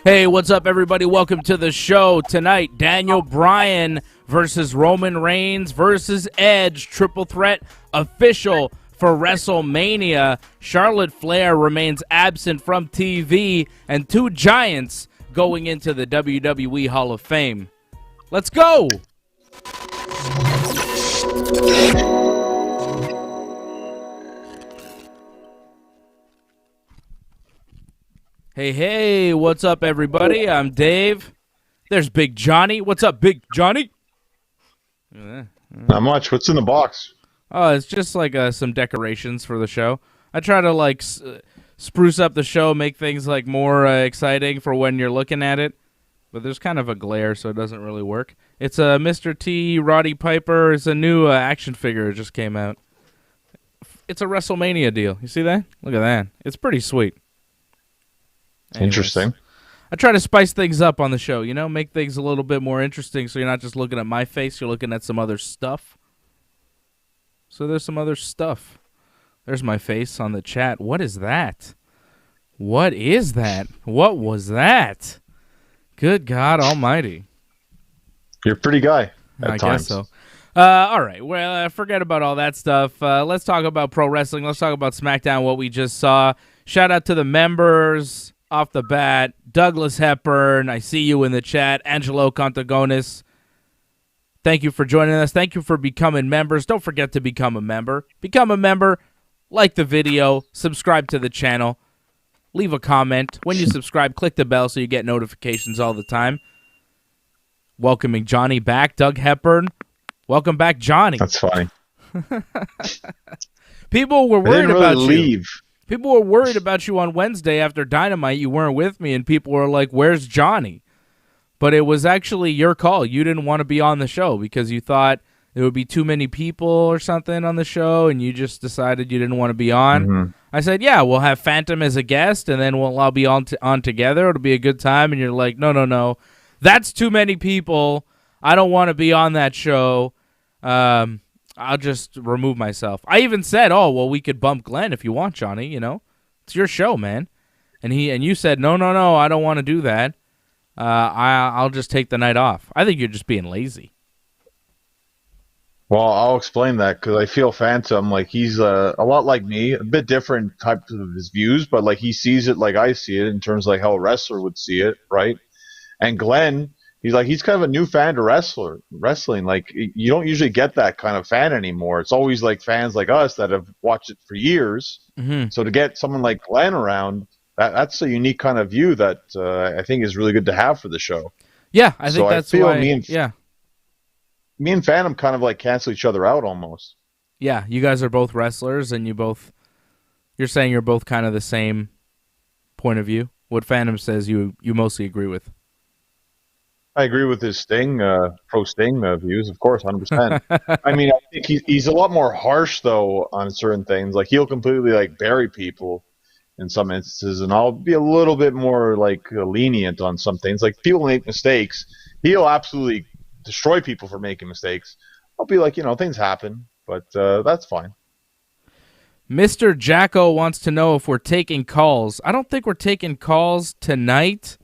Hey, what's up, everybody? Welcome to the show. Tonight, Daniel Bryan versus Roman Reigns versus Edge. Triple threat official for WrestleMania. Charlotte Flair remains absent from TV, and two giants going into the WWE Hall of Fame. Let's go! Hey, what's up, everybody? I'm Dave. There's Big Johnny. What's up, Big Johnny? Not much. What's in the box? Oh, it's just like some decorations for the show. I try to like spruce up the show, make things like more exciting for when you're looking at it. But there's kind of a glare, so it doesn't really work. It's a Mr. T. Roddy Piper. It's a new action figure. It just came out. It's a WrestleMania deal. You see that? Look at that. It's pretty sweet. Anyways, interesting. I try to spice things up on the show, you know, make things a little bit more interesting so you're not just looking at my face, you're looking at some other stuff. So there's some other stuff. There's my face on the chat. What is that? What is that? What was that? Good God Almighty. You're a pretty guy at I times. guess so. All right, well, forget about all that stuff. Let's talk about pro wrestling. Let's talk about SmackDown, what we just saw. Shout out to the members. Off the bat, Douglas Hepburn, I see you in the chat. Angelo Contagonis, thank you for joining us. Thank you for becoming members. Don't forget to become a member. Become a member, like the video, subscribe to the channel, leave a comment. When you subscribe, click the bell so you get notifications all the time. Welcoming Johnny back, Doug Hepburn. Welcome back, Johnny. That's funny. People were worried about you. Leave. People were worried about you on Wednesday after Dynamite. You weren't with me, and people were like, where's Johnny? But it was actually your call. You didn't want to be on the show because you thought there would be too many people or something on the show, and you just decided you didn't want to be on. Mm-hmm. I said, yeah, we'll have Phantom as a guest, and then we'll all be on together. It'll be a good time. And you're like, no. That's too many people. I don't want to be on that show. I'll just remove myself. I even said, oh, well, we could bump Glenn if you want, Johnny, you know. It's your show, man. And you said, no, I don't want to do that. I'll just take the night off. I think you're just being lazy. Well, I'll explain that because I feel Phantom, like he's a lot like me, a bit different types of his views, but like he sees it like I see it in terms of like how a wrestler would see it, right? And Glenn, he's kind of a new fan to wrestling. Like you don't usually get that kind of fan anymore. It's always like fans like us that have watched it for years. Mm-hmm. So to get someone like Glenn around, that's a unique kind of view that I think is really good to have for the show. Yeah, I think that's why. Me and Phantom kind of like cancel each other out almost. Yeah, you guys are both wrestlers, and you're saying you're both kind of the same point of view. What Phantom says, you mostly agree with. I agree with his pro Sting views, of course, 100%. I mean, I think he's a lot more harsh, though, on certain things. Like, he'll completely, like, bury people in some instances, and I'll be a little bit more, like, lenient on some things. Like, people make mistakes. He'll absolutely destroy people for making mistakes. I'll be like, things happen, but that's fine. Mr. Jacko wants to know if we're taking calls. I don't think we're taking calls tonight.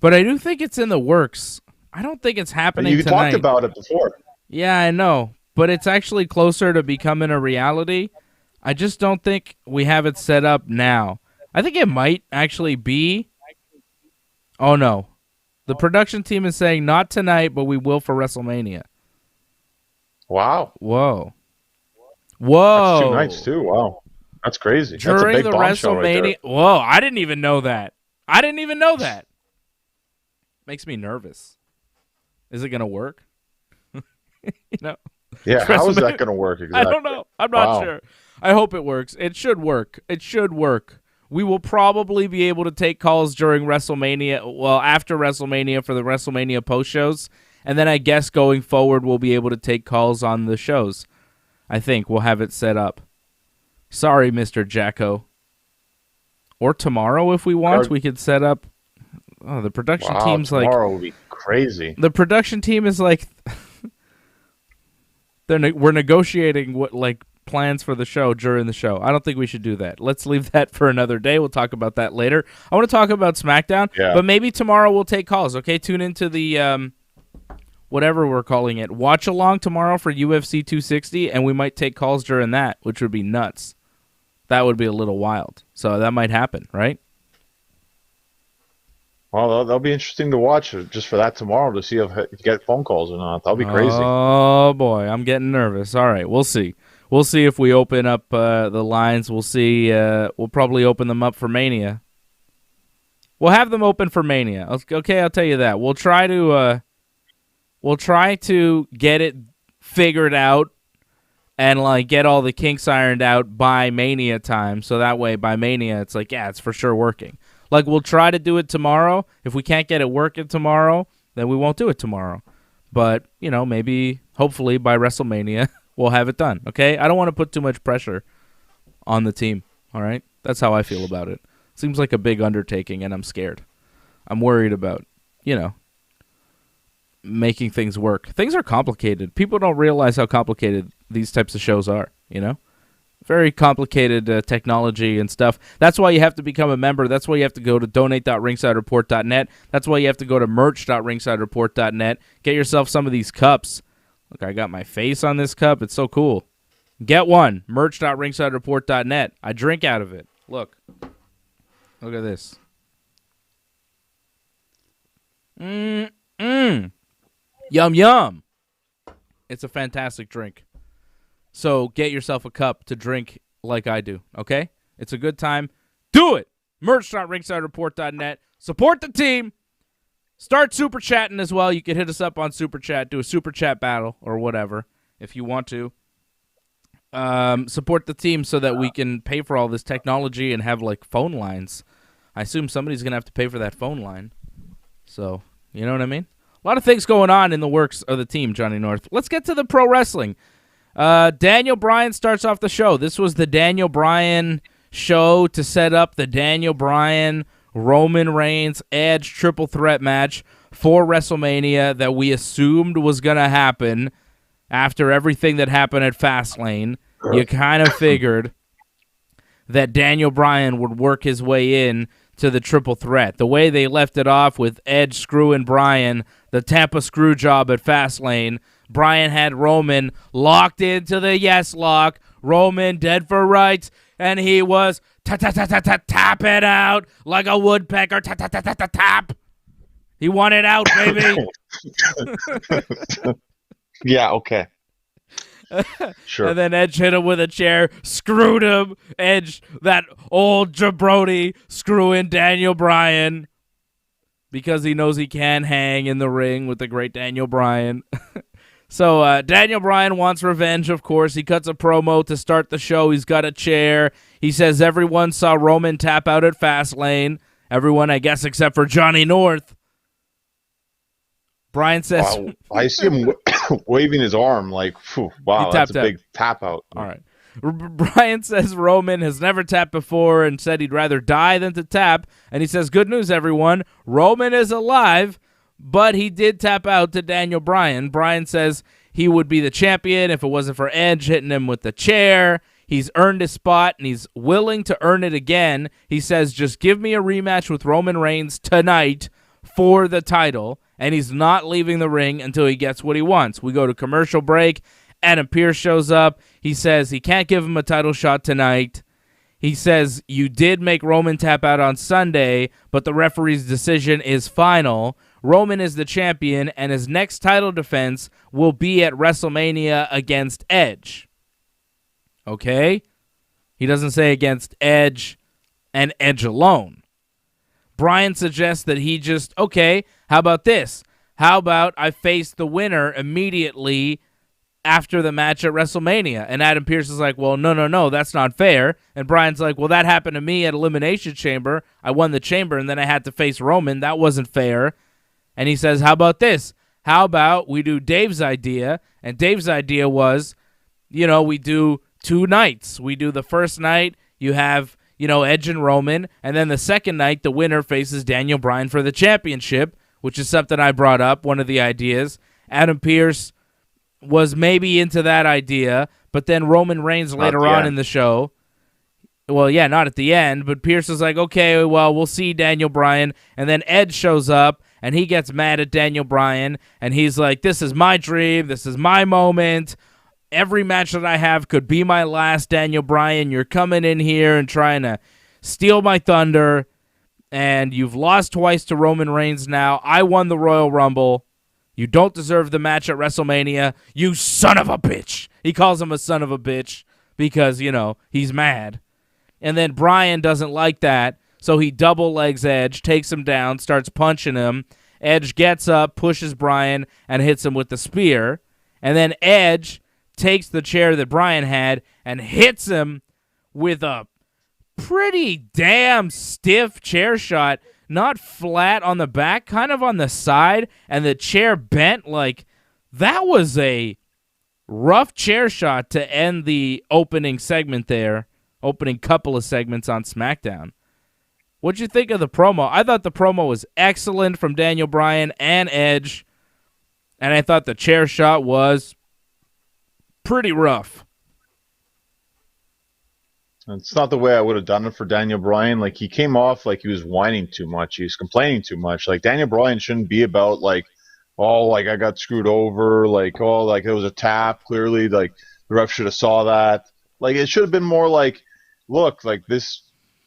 But I do think it's in the works. I don't think it's happening tonight. You talked about it before. Yeah, I know. But it's actually closer to becoming a reality. I just don't think we have it set up now. I think it might actually be. Oh, no. The production team is saying not tonight, but we will for WrestleMania. Wow. Whoa. That's 2 nights, too. Wow. That's crazy. During That's a big the WrestleMania. Right. Whoa, I didn't even know that. Makes me nervous. Is it going to work? Yeah, how is that going to work exactly? I don't know. I'm not sure. I hope it works. It should work. We will probably be able to take calls during WrestleMania, after WrestleMania for the WrestleMania post shows. And then I guess going forward, we'll be able to take calls on the shows. I think we'll have it set up. Sorry, Mr. Jacko. Or tomorrow, if we want, we could set up. Oh, the production team's like. Tomorrow will be crazy. The production team is like. We're negotiating plans for the show during the show. I don't think we should do that. Let's leave that for another day. We'll talk about that later. I want to talk about SmackDown, but maybe tomorrow we'll take calls, okay? Tune into the whatever we're calling it. Watch along tomorrow for UFC 260, and we might take calls during that, which would be nuts. That would be a little wild. So that might happen, right? Well, that'll be interesting to watch just for that tomorrow to see if you get phone calls or not. That'll be crazy. Oh, boy. I'm getting nervous. All right. We'll see. We'll see if we open up the lines. We'll see. We'll probably open them up for Mania. We'll have them open for Mania. Okay, I'll tell you that. We'll try to get it figured out and like get all the kinks ironed out by Mania time. So that way by Mania it's like, yeah, it's for sure working. Like, we'll try to do it tomorrow. If we can't get it working tomorrow, then we won't do it tomorrow. But, maybe, hopefully, by WrestleMania, we'll have it done, okay? I don't want to put too much pressure on the team, all right? That's how I feel about it. Seems like a big undertaking, and I'm scared. I'm worried about, making things work. Things are complicated. People don't realize how complicated these types of shows are, Very complicated technology and stuff. That's why you have to become a member. That's why you have to go to donate.ringsidereport.net. That's why you have to go to merch.ringsidereport.net. Get yourself some of these cups. Look, I got my face on this cup. It's so cool. Get one. Merch.ringsidereport.net. I drink out of it. Look. Look at this. Yum, yum. It's a fantastic drink. So get yourself a cup to drink like I do, okay? It's a good time. Do it! Merch.ringsidereport.net. Support the team. Start super chatting as well. You can hit us up on Super Chat. Do a Super Chat battle or whatever if you want to. Support the team so that we can pay for all this technology and have, like, phone lines. I assume somebody's going to have to pay for that phone line. So, you know what I mean? A lot of things going on in the works of the team, Johnny North. Let's get to the pro wrestling. Daniel Bryan starts off the show. This was the Daniel Bryan show to set up the Daniel Bryan, Roman Reigns, Edge triple threat match for WrestleMania that we assumed was going to happen after everything that happened at Fastlane. You kind of figured that Daniel Bryan would work his way in to the triple threat. The way they left it off with Edge screwing Bryan, the Tampa screw job at Fastlane, Bryan had Roman locked into the yes lock. Roman dead for rights, and he was tap it out like a woodpecker. Tap. He won it out, baby. Yeah, okay. Sure. And then Edge hit him with a chair, screwed him. Edge, that old jabroni, screwing Daniel Bryan because he knows he can hang in the ring with the great Daniel Bryan. So Daniel Bryan wants revenge, of course. He cuts a promo to start the show. He's got a chair. He says everyone saw Roman tap out at Fastlane. Everyone, I guess, except for Johnny North. Bryan says... Wow. I see him waving his arm like, wow, that's a big tap out. All right. Bryan says Roman has never tapped before and said he'd rather die than to tap. And he says, good news, everyone. Roman is alive. But he did tap out to Daniel Bryan. Bryan says he would be the champion if it wasn't for Edge hitting him with the chair. He's earned his spot, and he's willing to earn it again. He says, just give me a rematch with Roman Reigns tonight for the title, and he's not leaving the ring until he gets what he wants. We go to commercial break. Adam Pearce shows up. He says he can't give him a title shot tonight. He says, you did make Roman tap out on Sunday, but the referee's decision is final. Roman is the champion, and his next title defense will be at WrestleMania against Edge. Okay? He doesn't say against Edge and Edge alone. Bryan suggests that he just, okay, how about this? How about I face the winner immediately after the match at WrestleMania? And Adam Pearce is like, well, no, that's not fair. And Bryan's like, well, that happened to me at Elimination Chamber. I won the Chamber, and then I had to face Roman. That wasn't fair. And he says, how about this? How about we do Dave's idea? And Dave's idea was, we do 2 nights. We do the first night, you have, Edge and Roman. And then the second night, the winner faces Daniel Bryan for the championship, which is something I brought up, one of the ideas. Adam Pearce was maybe into that idea, But then Roman Reigns later on in the show, well, yeah, not at the end, but Pierce is like, okay, well, we'll see Daniel Bryan. And then Edge shows up, and he gets mad at Daniel Bryan, and he's like, this is my dream, this is my moment. Every match that I have could be my last, Daniel Bryan. You're coming in here and trying to steal my thunder, and you've lost twice to Roman Reigns now. I won the Royal Rumble. You don't deserve the match at WrestleMania. You son of a bitch. He calls him a son of a bitch because, he's mad. And then Bryan doesn't like that, so he double legs Edge, takes him down, starts punching him. Edge gets up, pushes Bryan, and hits him with the spear. And then Edge takes the chair that Bryan had and hits him with a pretty damn stiff chair shot, not flat on the back, kind of on the side, and the chair bent. Like, that was a rough chair shot to end the opening segment there, opening couple of segments on SmackDown. What'd you think of the promo? I thought the promo was excellent from Daniel Bryan and Edge, and I thought the chair shot was pretty rough. It's not the way I would have done it for Daniel Bryan. Like, he came off like he was whining too much. He was complaining too much. Like, Daniel Bryan shouldn't be about, like, oh, like, I got screwed over. Like, oh, like, it was a tap. Clearly, like, the ref should have saw that. Like, it should have been more like, look, like, this,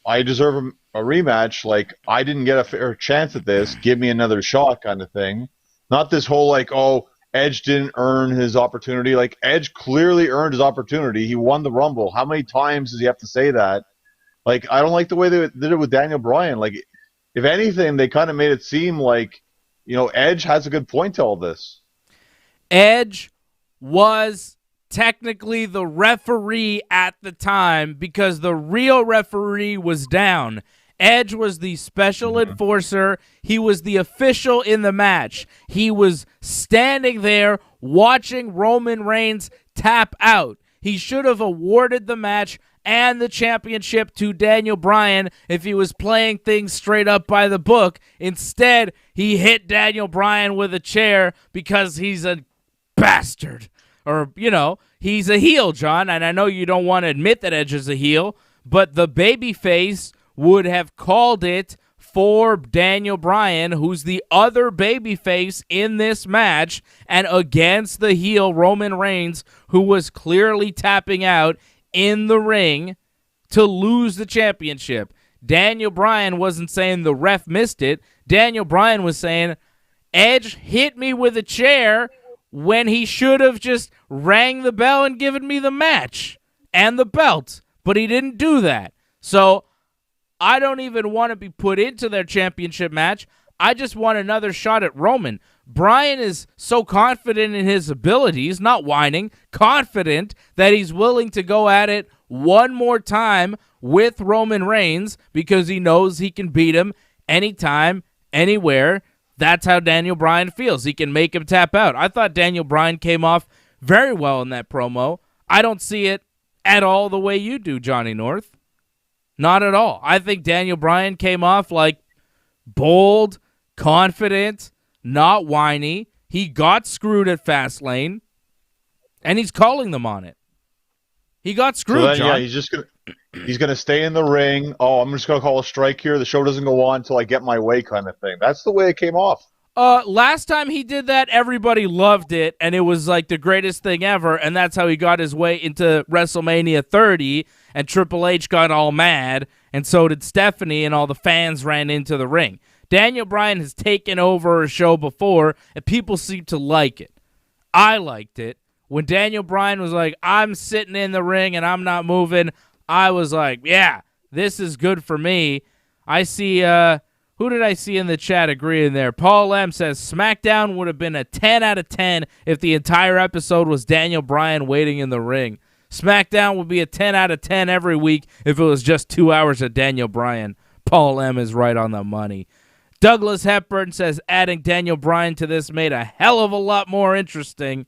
I deserve a rematch. Like, I didn't get a fair chance at this. Give me another shot kind of thing. Not this whole, like, oh, Edge didn't earn his opportunity. Like, Edge clearly earned his opportunity. He won the Rumble. How many times does he have to say that? Like, I don't like the way they did it with Daniel Bryan. Like, if anything, they kind of made it seem like, Edge has a good point to all this. Edge was technically the referee at the time because the real referee was down. Edge was the special enforcer. He was the official in the match. He was standing there watching Roman Reigns tap out. He should have awarded the match and the championship to Daniel Bryan if he was playing things straight up by the book. Instead, he hit Daniel Bryan with a chair because he's a bastard. Or, he's a heel, John, and I know you don't want to admit that Edge is a heel, but the babyface would have called it for Daniel Bryan, who's the other babyface in this match, and against the heel Roman Reigns, who was clearly tapping out in the ring to lose the championship. Daniel Bryan wasn't saying the ref missed it. Daniel Bryan was saying, Edge hit me with a chair when he should have just rang the bell and given me the match and the belt, but he didn't do that. So I don't even want to be put into their championship match. I just want another shot at Roman. Bryan is so confident in his abilities, not whining, confident that he's willing to go at it one more time with Roman Reigns because he knows he can beat him anytime, anywhere. That's how Daniel Bryan feels. He can make him tap out. I thought Daniel Bryan came off very well in that promo. I don't see it at all the way you do, Johnny North. Not at all. I think Daniel Bryan came off like bold, confident, not whiny. He got screwed at Fastlane, and he's calling them on it. He got screwed, so then, John. Yeah, he's gonna stay in the ring. Oh, I'm just gonna call a strike here. The show doesn't go on until I get my way, kind of thing. That's the way it came off. Last time he did that, everybody loved it, and it was like the greatest thing ever, and that's how he got his way into WrestleMania 30, and Triple H got all mad, and so did Stephanie, and all the fans ran into the ring. Daniel Bryan has taken over a show before, and people seem to like it. I liked it. When Daniel Bryan was like, I'm sitting in the ring and I'm not moving, I was like, yeah, this is good for me. I see, who did I see in the chat agreeing there? Paul M says, SmackDown would have been a 10 out of 10 if the entire episode was Daniel Bryan waiting in the ring. SmackDown would be a 10 out of 10 every week if it was just 2 hours of Daniel Bryan. Paul M is right on the money. Douglas Hepburn says, adding Daniel Bryan to this made a hell of a lot more interesting.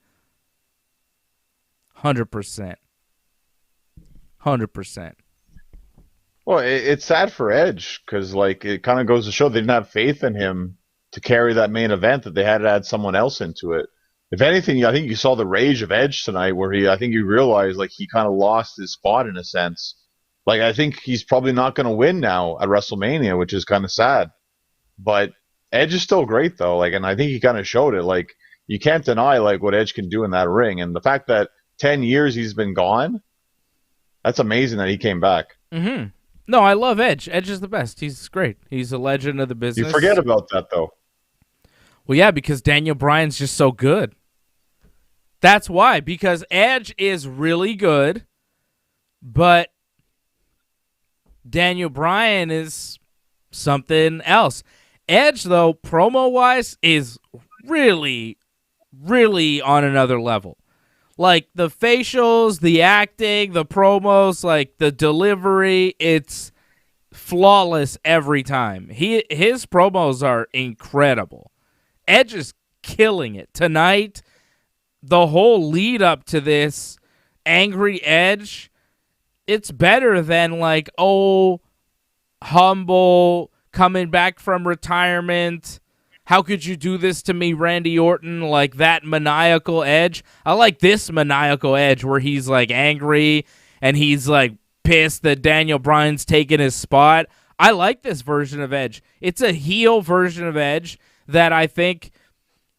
100%. 100%. Well, it's sad for Edge because, like, it kind of goes to show they didn't have faith in him to carry that main event, that they had to add someone else into it. If anything, I think you saw the rage of Edge tonight, where I think he realized like he kind of lost his spot in a sense. Like I think he's probably not going to win now at WrestleMania, which is kind of sad. But Edge is still great though. Like, and I think he kind of showed it. Like you can't deny like what Edge can do in that ring, and the fact that 10 years he's been gone, that's amazing that he came back. Mm-hmm. No, I love Edge. Edge is the best. He's great. He's a legend of the business. You forget about that though. Well, yeah, because Daniel Bryan's just so good. That's why, because Edge is really good, but Daniel Bryan is something else. Edge, though, promo-wise, is really, really on another level. Like, the facials, the acting, the promos, like, the delivery, it's flawless every time. His promos are incredible. Edge is killing it. Tonight, the whole lead up to this angry Edge, it's better than like, oh, humble, coming back from retirement. How could you do this to me, Randy Orton? Like that maniacal Edge. I like this maniacal Edge where he's like angry and he's like pissed that Daniel Bryan's taking his spot. I like this version of Edge. It's a heel version of Edge that I think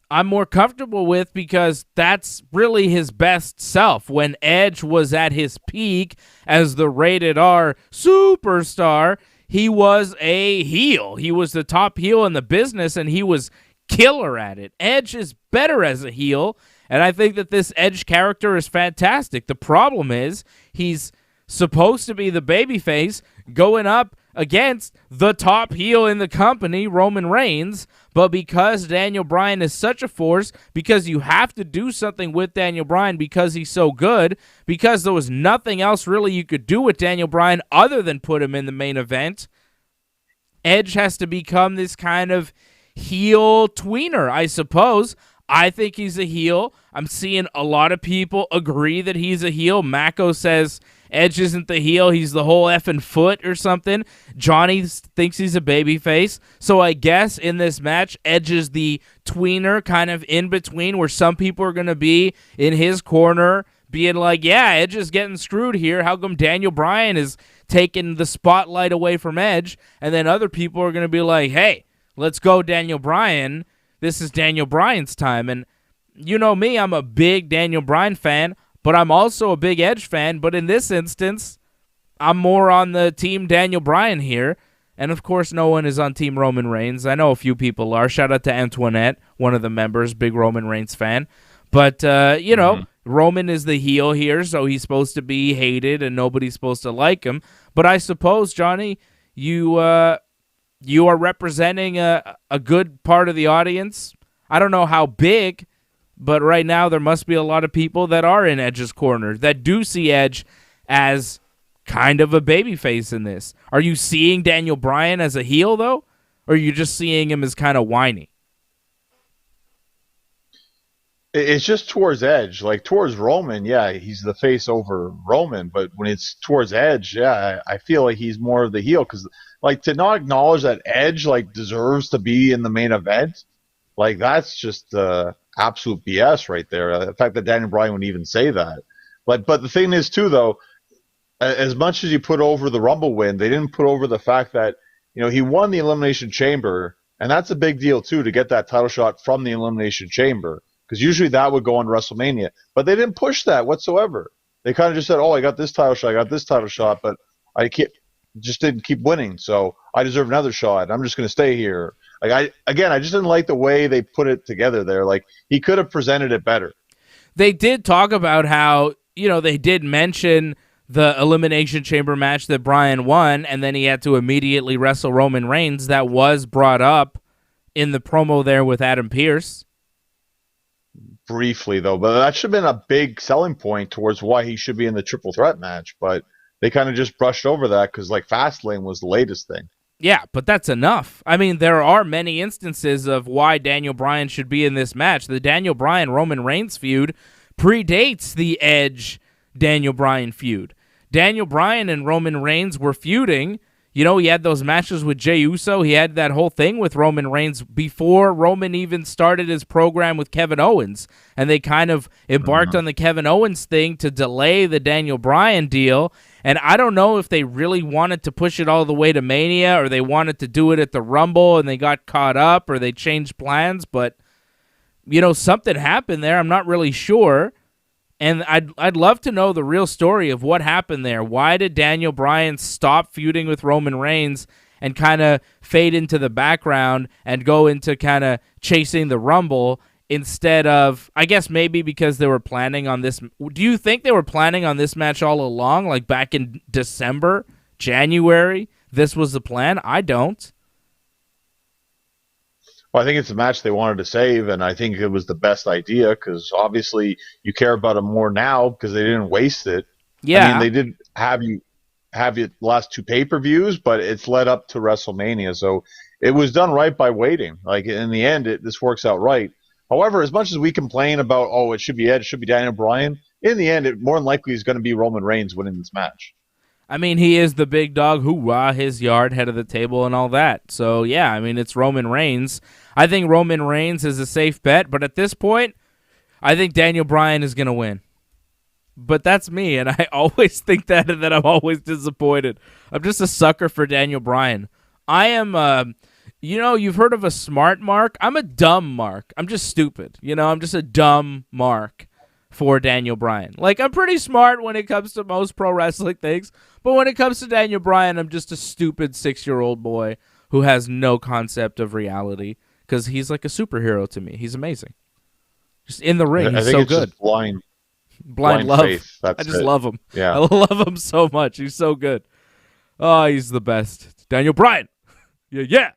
I'm more comfortable with because that's really his best self. When Edge was at his peak as the rated R superstar, he was a heel. He was the top heel in the business, and he was killer at it. Edge is better as a heel, and I think that this Edge character is fantastic. The problem is he's supposed to be the babyface going up against the top heel in the company, Roman Reigns, but because Daniel Bryan is such a force, because you have to do something with Daniel Bryan because he's so good, because there was nothing else really you could do with Daniel Bryan other than put him in the main event, Edge has to become this kind of heel tweener, I suppose. I think he's a heel. I'm seeing a lot of people agree that he's a heel. Mako says Edge isn't the heel, he's the whole effing foot or something. Johnny thinks he's a babyface. So I guess in this match, Edge is the tweener, kind of in between, where some people are going to be in his corner, being like, yeah, Edge is getting screwed here. How come Daniel Bryan is taking the spotlight away from Edge? And then other people are going to be like, hey, let's go Daniel Bryan. This is Daniel Bryan's time. And you know me, I'm a big Daniel Bryan fan, but I'm also a big Edge fan. But in this instance, I'm more on the team Daniel Bryan here. And, of course, no one is on Team Roman Reigns. I know a few people are. Shout out to Antoinette, one of the members, big Roman Reigns fan. But, you know, Roman is the heel here, so he's supposed to be hated and nobody's supposed to like him. But I suppose, Johnny, you are representing a good part of the audience. I don't know how big, but right now there must be a lot of people that are in Edge's corner that do see Edge as kind of a babyface in this. Are you seeing Daniel Bryan as a heel, though? Or are you just seeing him as kind of whiny? It's just towards Edge. Like, towards Roman, yeah, he's the face over Roman. But when it's towards Edge, yeah, I feel like he's more of the heel. Because, like, to not acknowledge that Edge, like, deserves to be in the main event, like, that's just absolute BS right there. The fact that Daniel Bryan would even say that. But the thing is, too, though, as much as you put over the Rumble win, they didn't put over the fact that, you know, he won the Elimination Chamber. And that's a big deal, too, to get that title shot from the Elimination Chamber. Because usually that would go on WrestleMania. But they didn't push that whatsoever. They kind of just said, oh, I got this title shot, but I just didn't keep winning, so I deserve another shot. I'm just going to stay here. Like I just didn't like the way they put it together there. Like, he could have presented it better. They did talk about how, you know, they did mention the Elimination Chamber match that Bryan won, and then he had to immediately wrestle Roman Reigns. That was brought up in the promo there with Adam Pearce. Briefly, though, but that should have been a big selling point towards why he should be in the triple threat match, but they kind of just brushed over that because, like, Fastlane was the latest thing. Yeah, but that's enough. I mean, there are many instances of why Daniel Bryan should be in this match. The Daniel Bryan-Roman Reigns feud predates the Edge-Daniel Bryan feud. Daniel Bryan and Roman Reigns were feuding, You know, he had those matches with Jey Uso. He had that whole thing with Roman Reigns before Roman even started his program with Kevin Owens. And they kind of embarked on the Kevin Owens thing to delay the Daniel Bryan deal. And I don't know if they really wanted to push it all the way to Mania, or they wanted to do it at the Rumble and they got caught up, or they changed plans. But, you know, something happened there. I'm not really sure. And I'd love to know the real story of what happened there. Why did Daniel Bryan stop feuding with Roman Reigns and kind of fade into the background and go into kind of chasing the Rumble instead of, I guess maybe because they were planning on this. Do you think they were planning on this match all along, like back in December, January? This was the plan? I don't. Well, I think it's a match they wanted to save, and I think it was the best idea because obviously you care about it more now because they didn't waste it. Yeah. I mean, they did have you last 2 pay-per-views, but it's led up to WrestleMania, so it was done right by waiting. Like, in the end, this works out right. However, as much as we complain about, oh, it should be Edge, it should be Daniel Bryan, in the end, it more than likely is going to be Roman Reigns winning this match. I mean, he is the big dog, hoorah, his yard, head of the table, and all that. So, yeah, I mean, it's Roman Reigns. I think Roman Reigns is a safe bet, but at this point, I think Daniel Bryan is going to win. But that's me, and I always think that, and then I'm always disappointed. I'm just a sucker for Daniel Bryan. I am, you've heard of a smart mark. I'm a dumb mark. I'm just stupid. I'm just a dumb mark for Daniel Bryan. Like, I'm pretty smart when it comes to most pro wrestling things, but when it comes to Daniel Bryan, I'm just a stupid 6-year-old boy who has no concept of reality because he's like a superhero to me. He's amazing. Just in the ring, he's so good. Just blind love. Faith. I just love him. Yeah. I love him so much. He's so good. Oh, he's the best. Daniel Bryan. Yeah.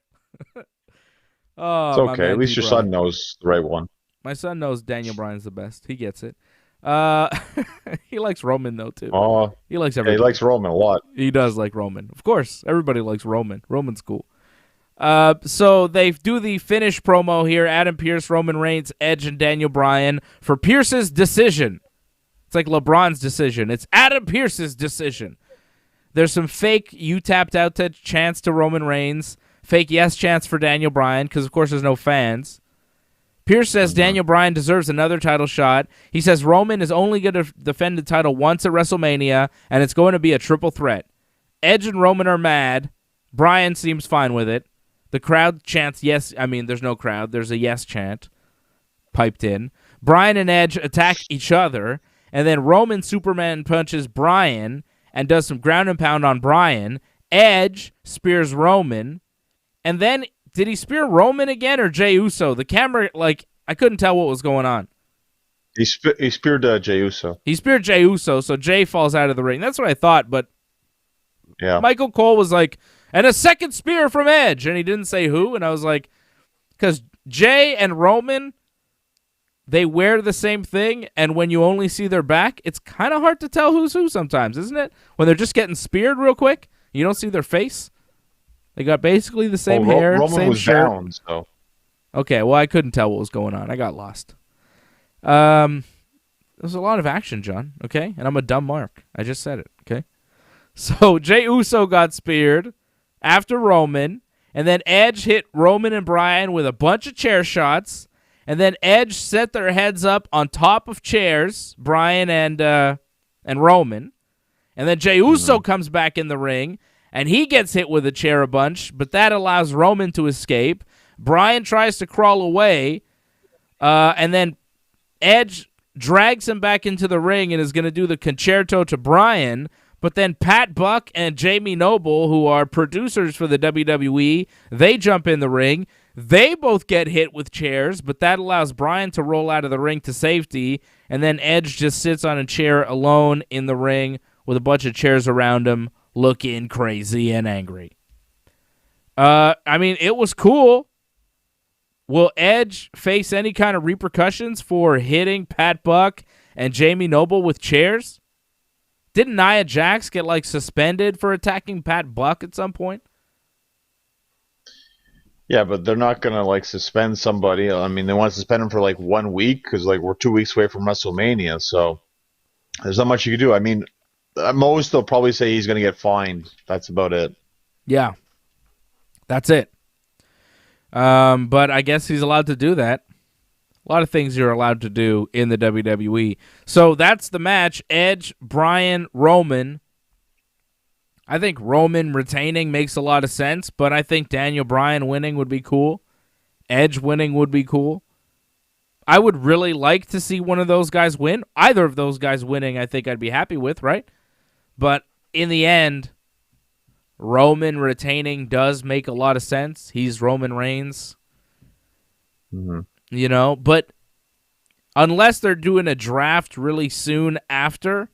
Oh, it's okay. At least your son knows the right one. My son knows Daniel Bryan's the best. He gets it. He likes Roman, though, too. Oh, he likes everybody. Yeah, he likes Roman a lot. He does like Roman. Of course, everybody likes Roman. Roman's cool. So they do the finish promo here. Adam Pearce, Roman Reigns, Edge, and Daniel Bryan for Pearce's decision. It's like LeBron's decision. It's Adam Pearce's decision. There's some fake "you tapped out" chants to Roman Reigns, fake yes chants for Daniel Bryan, because of course there's no fans. Pearce says Daniel Bryan deserves another title shot. He says Roman is only going to defend the title once at WrestleMania, and it's going to be a triple threat. Edge and Roman are mad. Bryan seems fine with it. The crowd chants yes. I mean, there's no crowd. There's a yes chant piped in. Bryan and Edge attack each other, and then Roman Superman punches Bryan and does some ground and pound on Bryan. Edge spears Roman, and then did he spear Roman again or Jey Uso? The camera, I couldn't tell what was going on. He speared Jey Uso. He speared Jey Uso, so Jey falls out of the ring. That's what I thought, but yeah. Michael Cole was like, and a second spear from Edge, and he didn't say who, and I was like, because Jey and Roman, they wear the same thing, and when you only see their back, it's kind of hard to tell who's who sometimes, isn't it? When they're just getting speared real quick, you don't see their face. They got basically the same hair, Roman same was shirt. down, so. Okay, well, I couldn't tell what was going on. I got lost. There's a lot of action, John, okay? And I'm a dumb mark. I just said it, okay? So Jey Uso got speared after Roman, and then Edge hit Roman and Bryan with a bunch of chair shots, and then Edge set their heads up on top of chairs, Bryan and Roman, and then Jey Uso comes back in the ring, and he gets hit with a chair a bunch, but that allows Roman to escape. Bryan tries to crawl away, and then Edge drags him back into the ring and is going to do the concerto to Bryan, but then Pat Buck and Jamie Noble, who are producers for the WWE, they jump in the ring. They both get hit with chairs, but that allows Bryan to roll out of the ring to safety, and then Edge just sits on a chair alone in the ring with a bunch of chairs around him, looking crazy and angry. I mean, it was cool. Will Edge face any kind of repercussions for hitting Pat Buck and Jamie Noble with chairs? Didn't Nia Jax get, suspended for attacking Pat Buck at some point? Yeah, but they're not going to, suspend somebody. I mean, they want to suspend him for, 1 week because, we're 2 weeks away from WrestleMania, so there's not much you can do. I mean, at most, they'll probably say he's going to get fined. That's about it. Yeah, that's it. But I guess he's allowed to do that. A lot of things you're allowed to do in the WWE. So that's the match. Edge, Bryan, Roman. I think Roman retaining makes a lot of sense, but I think Daniel Bryan winning would be cool. Edge winning would be cool. I would really like to see one of those guys win. Either of those guys winning, I think I'd be happy with, right? But in the end, Roman retaining does make a lot of sense. He's Roman Reigns. Mm-hmm. You know, but unless they're doing a draft really soon after,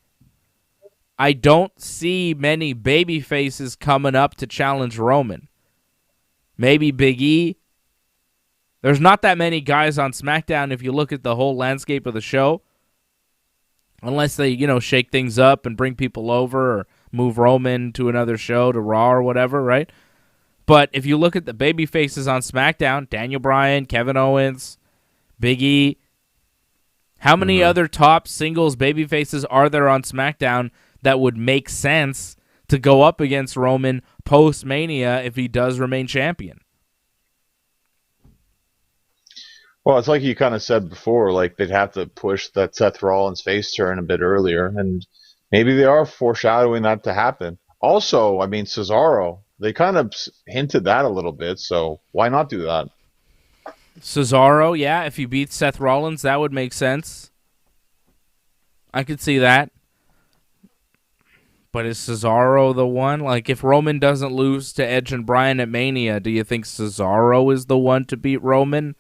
I don't see many baby faces coming up to challenge Roman. Maybe Big E. There's not that many guys on SmackDown if you look at the whole landscape of the show. Unless they, shake things up and bring people over or move Roman to another show, to Raw or whatever, right? But if you look at the baby faces on SmackDown, Daniel Bryan, Kevin Owens, Big E, how many other top singles baby faces are there on SmackDown that would make sense to go up against Roman post-Mania if he does remain champion? Well, it's like you kind of said before, like they'd have to push that Seth Rollins face turn a bit earlier, and maybe they are foreshadowing that to happen. Also, I mean, Cesaro, they kind of hinted that a little bit, so why not do that? Cesaro, yeah, if he beats Seth Rollins, that would make sense. I could see that. But is Cesaro the one? Like, if Roman doesn't lose to Edge and Bryan at Mania, do you think Cesaro is the one to beat Roman?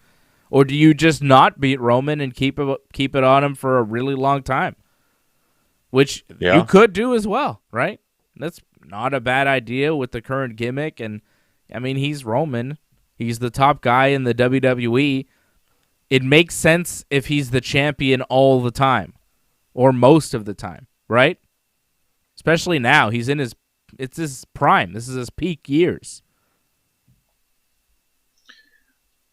Or do you just not beat Roman and keep it on him for a really long time? Which you could do as well, right? That's not a bad idea with the current gimmick. And, I mean, he's Roman. He's the top guy in the WWE. It makes sense if he's the champion all the time. Or most of the time, right? Especially now. It's his prime. This is his peak years.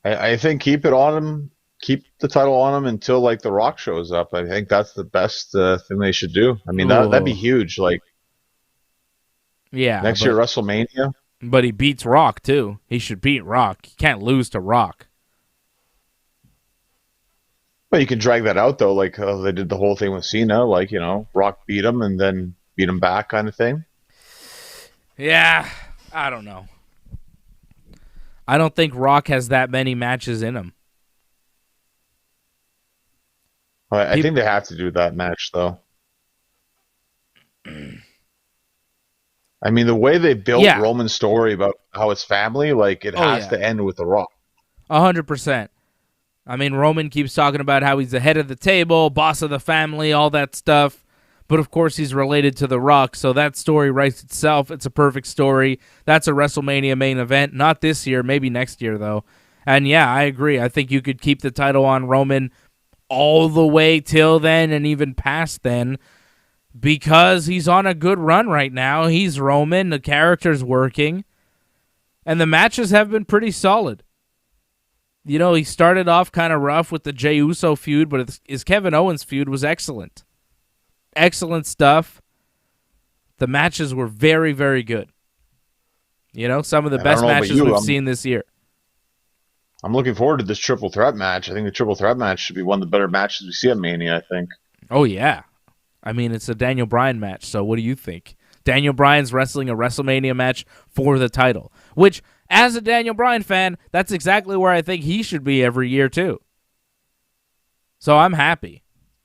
I think keep it on him. Keep the title on him until like The Rock shows up. I think that's the best thing they should do. I mean, that'd be huge. Like, yeah, next year WrestleMania. But he beats Rock too. He should beat Rock. He can't lose to Rock. But you can drag that out though, like they did the whole thing with Cena. Like, Rock beat him and then beat him back, kind of thing. Yeah, I don't know. I don't think Rock has that many matches in him. I think they have to do that match, though. I mean, the way they built Roman's story about how it's family, like, it has to end with The Rock. 100%. I mean, Roman keeps talking about how he's the head of the table, boss of the family, all that stuff. But, of course, he's related to The Rock, so that story writes itself. It's a perfect story. That's a WrestleMania main event. Not this year, maybe next year, though. And, yeah, I agree. I think you could keep the title on Roman all the way till then and even past then because he's on a good run right now. He's Roman. The character's working. And the matches have been pretty solid. He started off kind of rough with the Jey Uso feud, but his Kevin Owens feud was excellent. Excellent stuff. The matches were very, very good. Some of the best matches we've seen this year. I'm looking forward to this triple threat match. I think the triple threat match should be one of the better matches we see at Mania, I think. Oh, yeah. I mean, it's a Daniel Bryan match, so what do you think? Daniel Bryan's wrestling a WrestleMania match for the title, which, as a Daniel Bryan fan, that's exactly where I think he should be every year, too. So I'm happy.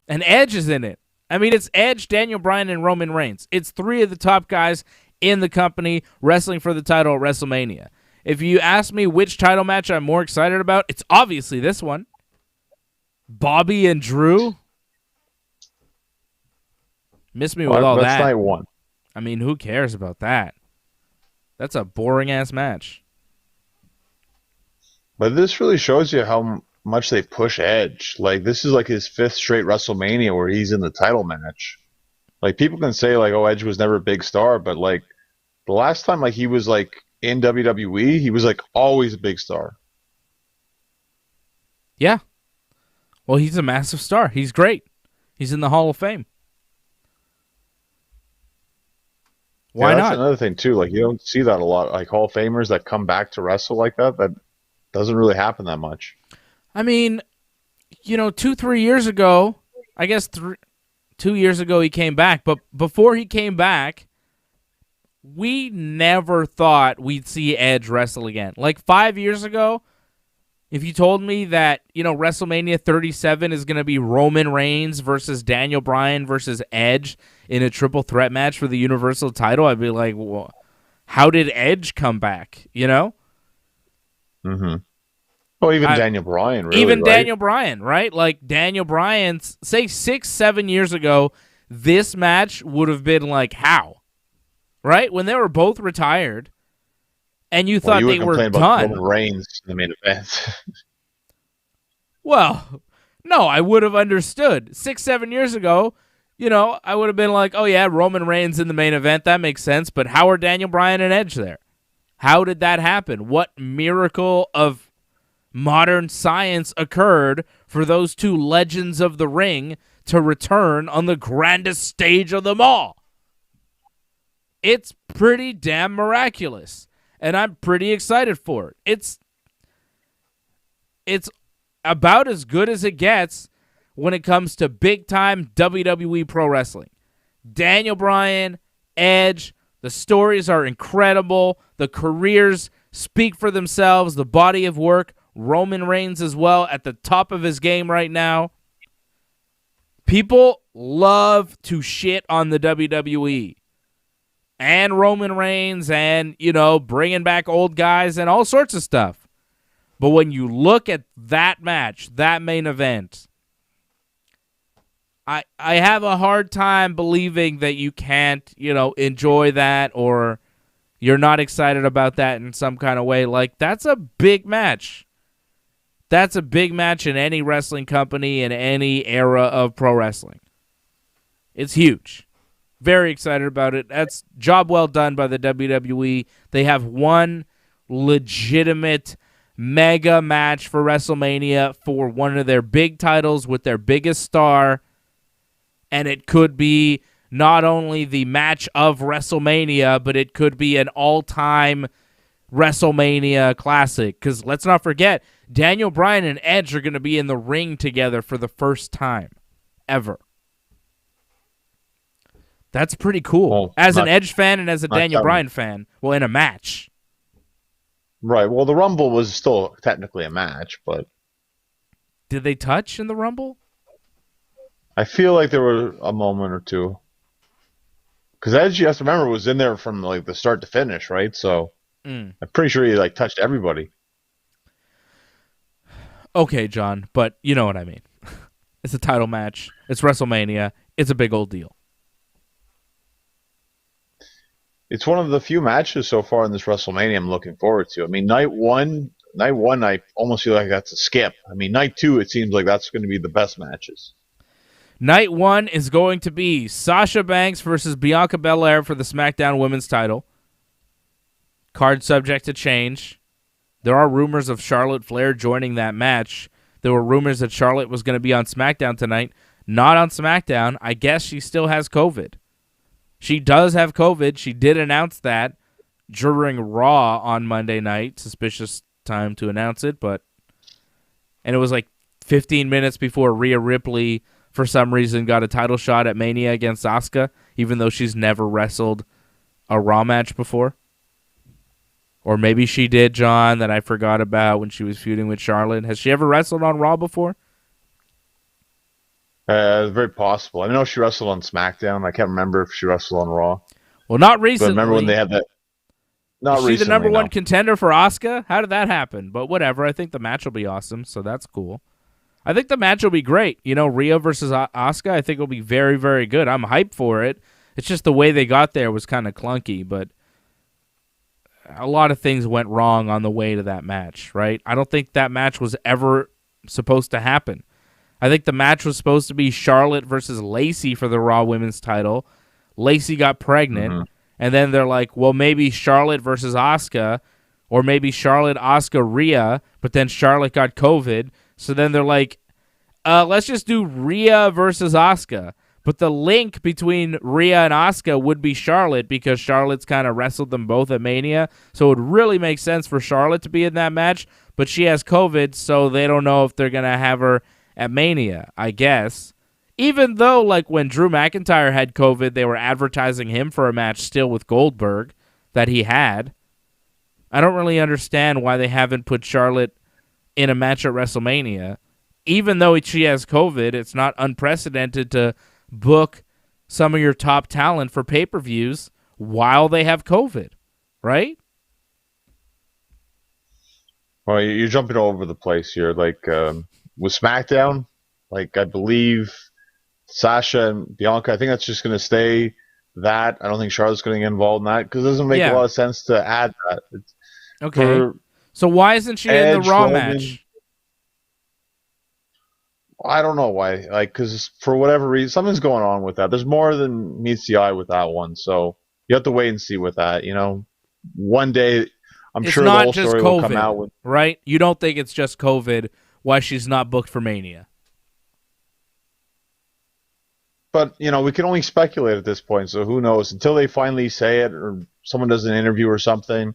And Edge is in it. I mean, it's Edge, Daniel Bryan, and Roman Reigns. It's three of the top guys in the company wrestling for the title at WrestleMania. If you ask me which title match I'm more excited about, it's obviously this one. Bobby and Drew. Miss me with all that. That's night one. I mean, who cares about that? That's a boring-ass match. But this really shows you how much they push Edge. Like, this is like his 5th straight WrestleMania where he's in the title match. Like, people can say, like, oh, Edge was never a big star, but, like, the last time, like, he was, like, in WWE, he was, like, always a big star. Yeah. Well, he's a massive star. He's great. He's in the Hall of Fame. Why that's not? another thing too. Like you don't see that a lot. Like Hall of Famers that come back to wrestle like that. That doesn't really happen that much. I mean, 2-3 years ago, I guess 2 years ago he came back, but before he came back, we never thought we'd see Edge wrestle again. Like 5 years ago, if you told me that, WrestleMania 37 is going to be Roman Reigns versus Daniel Bryan versus Edge in a triple threat match for the Universal title, I'd be like, well, how did Edge come back, Mm-hmm. Well, even Daniel Bryan, really, Even right? Daniel Bryan, right? Like Daniel Bryan, say 6-7 years ago, this match would have been like, how? Right? When they were both retired, and you thought they were done. About Roman Reigns in the main event. Well, no, I would have understood. 6-7 years ago, I would have been like, oh yeah, Roman Reigns in the main event. That makes sense. But how are Daniel Bryan and Edge there? How did that happen? What miracle of modern science occurred for those two legends of the ring to return on the grandest stage of them all? It's pretty damn miraculous, and I'm pretty excited for it. It's about as good as it gets when it comes to big-time WWE Pro Wrestling. Daniel Bryan, Edge, the stories are incredible. The careers speak for themselves. The body of work, Roman Reigns as well, at the top of his game right now. People love to shit on the WWE. And Roman Reigns and, bringing back old guys and all sorts of stuff. But when you look at that match, that main event, I have a hard time believing that you can't, enjoy that or you're not excited about that in some kind of way. Like, that's a big match. That's a big match in any wrestling company in any era of pro wrestling. It's huge. Very excited about it. That's job well done by the WWE. They have one legitimate mega match for WrestleMania for one of their big titles with their biggest star. And it could be not only the match of WrestleMania, but it could be an all-time WrestleMania classic. Because let's not forget, Daniel Bryan and Edge are going to be in the ring together for the first time ever. That's pretty cool. Well, as an Edge fan and as a Daniel Bryan fan, well, in a match. Right. Well, the Rumble was still technically a match, but... Did they touch in the Rumble? I feel like there were a moment or two. Because Edge, you have to remember, was in there from like the start to finish, right? So I'm pretty sure he touched everybody. Okay, John, but you know what I mean. It's a title match. It's WrestleMania. It's a big old deal. It's one of the few matches so far in this WrestleMania I'm looking forward to. I mean, night one, I almost feel like that's a skip. I mean, night two, it seems like that's going to be the best matches. Night one is going to be Sasha Banks versus Bianca Belair for the SmackDown Women's title. Card subject to change. There are rumors of Charlotte Flair joining that match. There were rumors that Charlotte was going to be on SmackDown tonight. Not on SmackDown. I guess she still has COVID. She does have COVID. She did announce that during Raw on Monday night. Suspicious time to announce it, and it was like 15 minutes before Rhea Ripley, for some reason, got a title shot at Mania against Asuka, even though she's never wrestled a Raw match before. Or maybe she did, John, that I forgot about when she was feuding with Charlotte. Has she ever wrestled on Raw before? Very possible. I know she wrestled on SmackDown. I can't remember if she wrestled on Raw. Well, not recently. But remember when they had that? Not recently. Is she the number one no. contender for Asuka? How did that happen? But whatever. I think the match will be awesome, so that's cool. I think the match will be great. Rhea versus Asuka, I think will be very, very good. I'm hyped for it. It's just the way they got there was kind of clunky, but a lot of things went wrong on the way to that match, right? I don't think that match was ever supposed to happen. I think the match was supposed to be Charlotte versus Lacey for the Raw Women's title. Lacey got pregnant, and then they're like, well, maybe Charlotte versus Asuka, or maybe Charlotte, Asuka, Rhea, but then Charlotte got COVID. So then they're like, let's just do Rhea versus Asuka. But the link between Rhea and Asuka would be Charlotte because Charlotte's kind of wrestled them both at Mania. So it would really make sense for Charlotte to be in that match. But she has COVID, so they don't know if they're going to have her at Mania, I guess. Even though, like, when Drew McIntyre had COVID, they were advertising him for a match still with Goldberg that he had. I don't really understand why they haven't put Charlotte in a match at WrestleMania. Even though she has COVID, it's not unprecedented to book some of your top talent for pay-per-views while they have COVID, right? Well, you're jumping all over the place here. Like, with SmackDown, like, I believe Sasha and Bianca, I think that's just going to stay that. I don't think Charlotte's going to get involved in that because it doesn't make a lot of sense to add that. Okay. So why isn't she in the Raw match? I don't know why. Like, because for whatever reason, something's going on with that. There's more than meets the eye with that one. So you have to wait and see with that. You know, one day I'm sure the whole story will come out with. Right? You don't think it's just COVID why she's not booked for Mania? But, you know, we can only speculate at this point. So who knows? Until they finally say it or someone does an interview or something,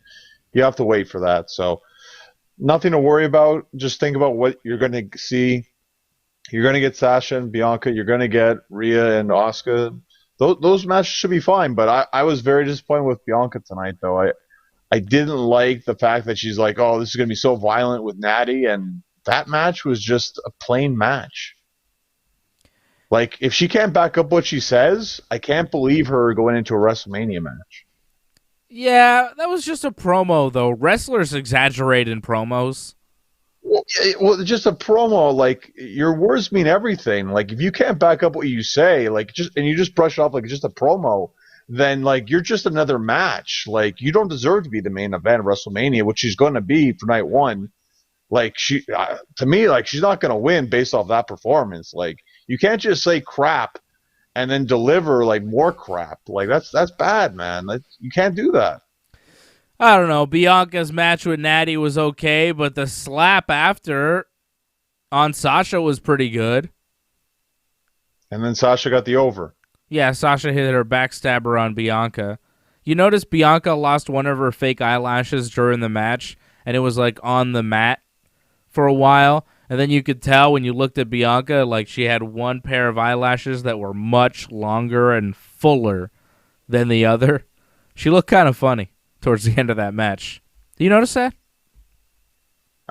you have to wait for that. So nothing to worry about. Just think about what you're going to see. You're going to get Sasha and Bianca. You're going to get Rhea and Asuka. Those matches should be fine. But I was very disappointed with Bianca tonight, though. I didn't like the fact that she's like, oh, this is going to be so violent with Natty. And that match was just a plain match. Like, if she can't back up what she says, I can't believe her going into a WrestleMania match. Yeah, that was just a promo, though. Wrestlers exaggerate in promos. Well, just a promo. Like, your words mean everything. Like, if you can't back up what you say, like, and you just brush it off like it's just a promo, then, like, you're just another match. Like, you don't deserve to be the main event of WrestleMania, which she's going to be for night one. Like, to me, like, she's not going to win based off that performance. Like, you can't just say crap and then deliver, like, more crap. Like, that's bad, man. You can't do that. I don't know. Bianca's match with Natty was okay, but the slap after on Sasha was pretty good. And then Sasha got the over. Yeah, Sasha hit her backstabber on Bianca. You notice Bianca lost one of her fake eyelashes during the match, and it was, like, on the mat for a while. And then you could tell when you looked at Bianca, like, she had one pair of eyelashes that were much longer and fuller than the other. She looked kind of funny towards the end of that match. Do you notice that?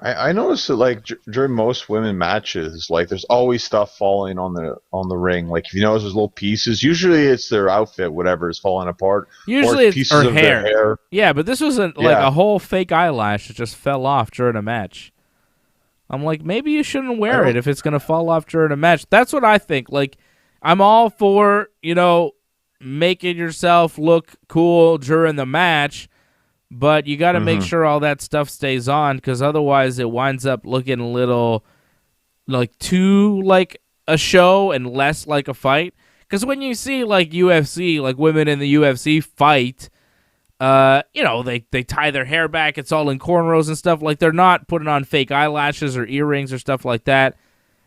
I noticed that, like, during most women matches, like, there's always stuff falling on the ring. Like, if you notice, there's little pieces. Usually it's their outfit, whatever, is falling apart. Usually it's pieces her of their hair. Yeah, but this wasn't like a whole fake eyelash that just fell off during a match. I'm like, maybe you shouldn't wear it if it's going to fall off during a match. That's what I think. Like, I'm all for, you know, making yourself look cool during the match, but you got to make sure all that stuff stays on because otherwise it winds up looking a little, like, too like a show and less like a fight. Because when you see, like, UFC, like, women in the UFC fight, you know, they tie their hair back. It's all in cornrows and stuff. Like, they're not putting on fake eyelashes or earrings or stuff like that.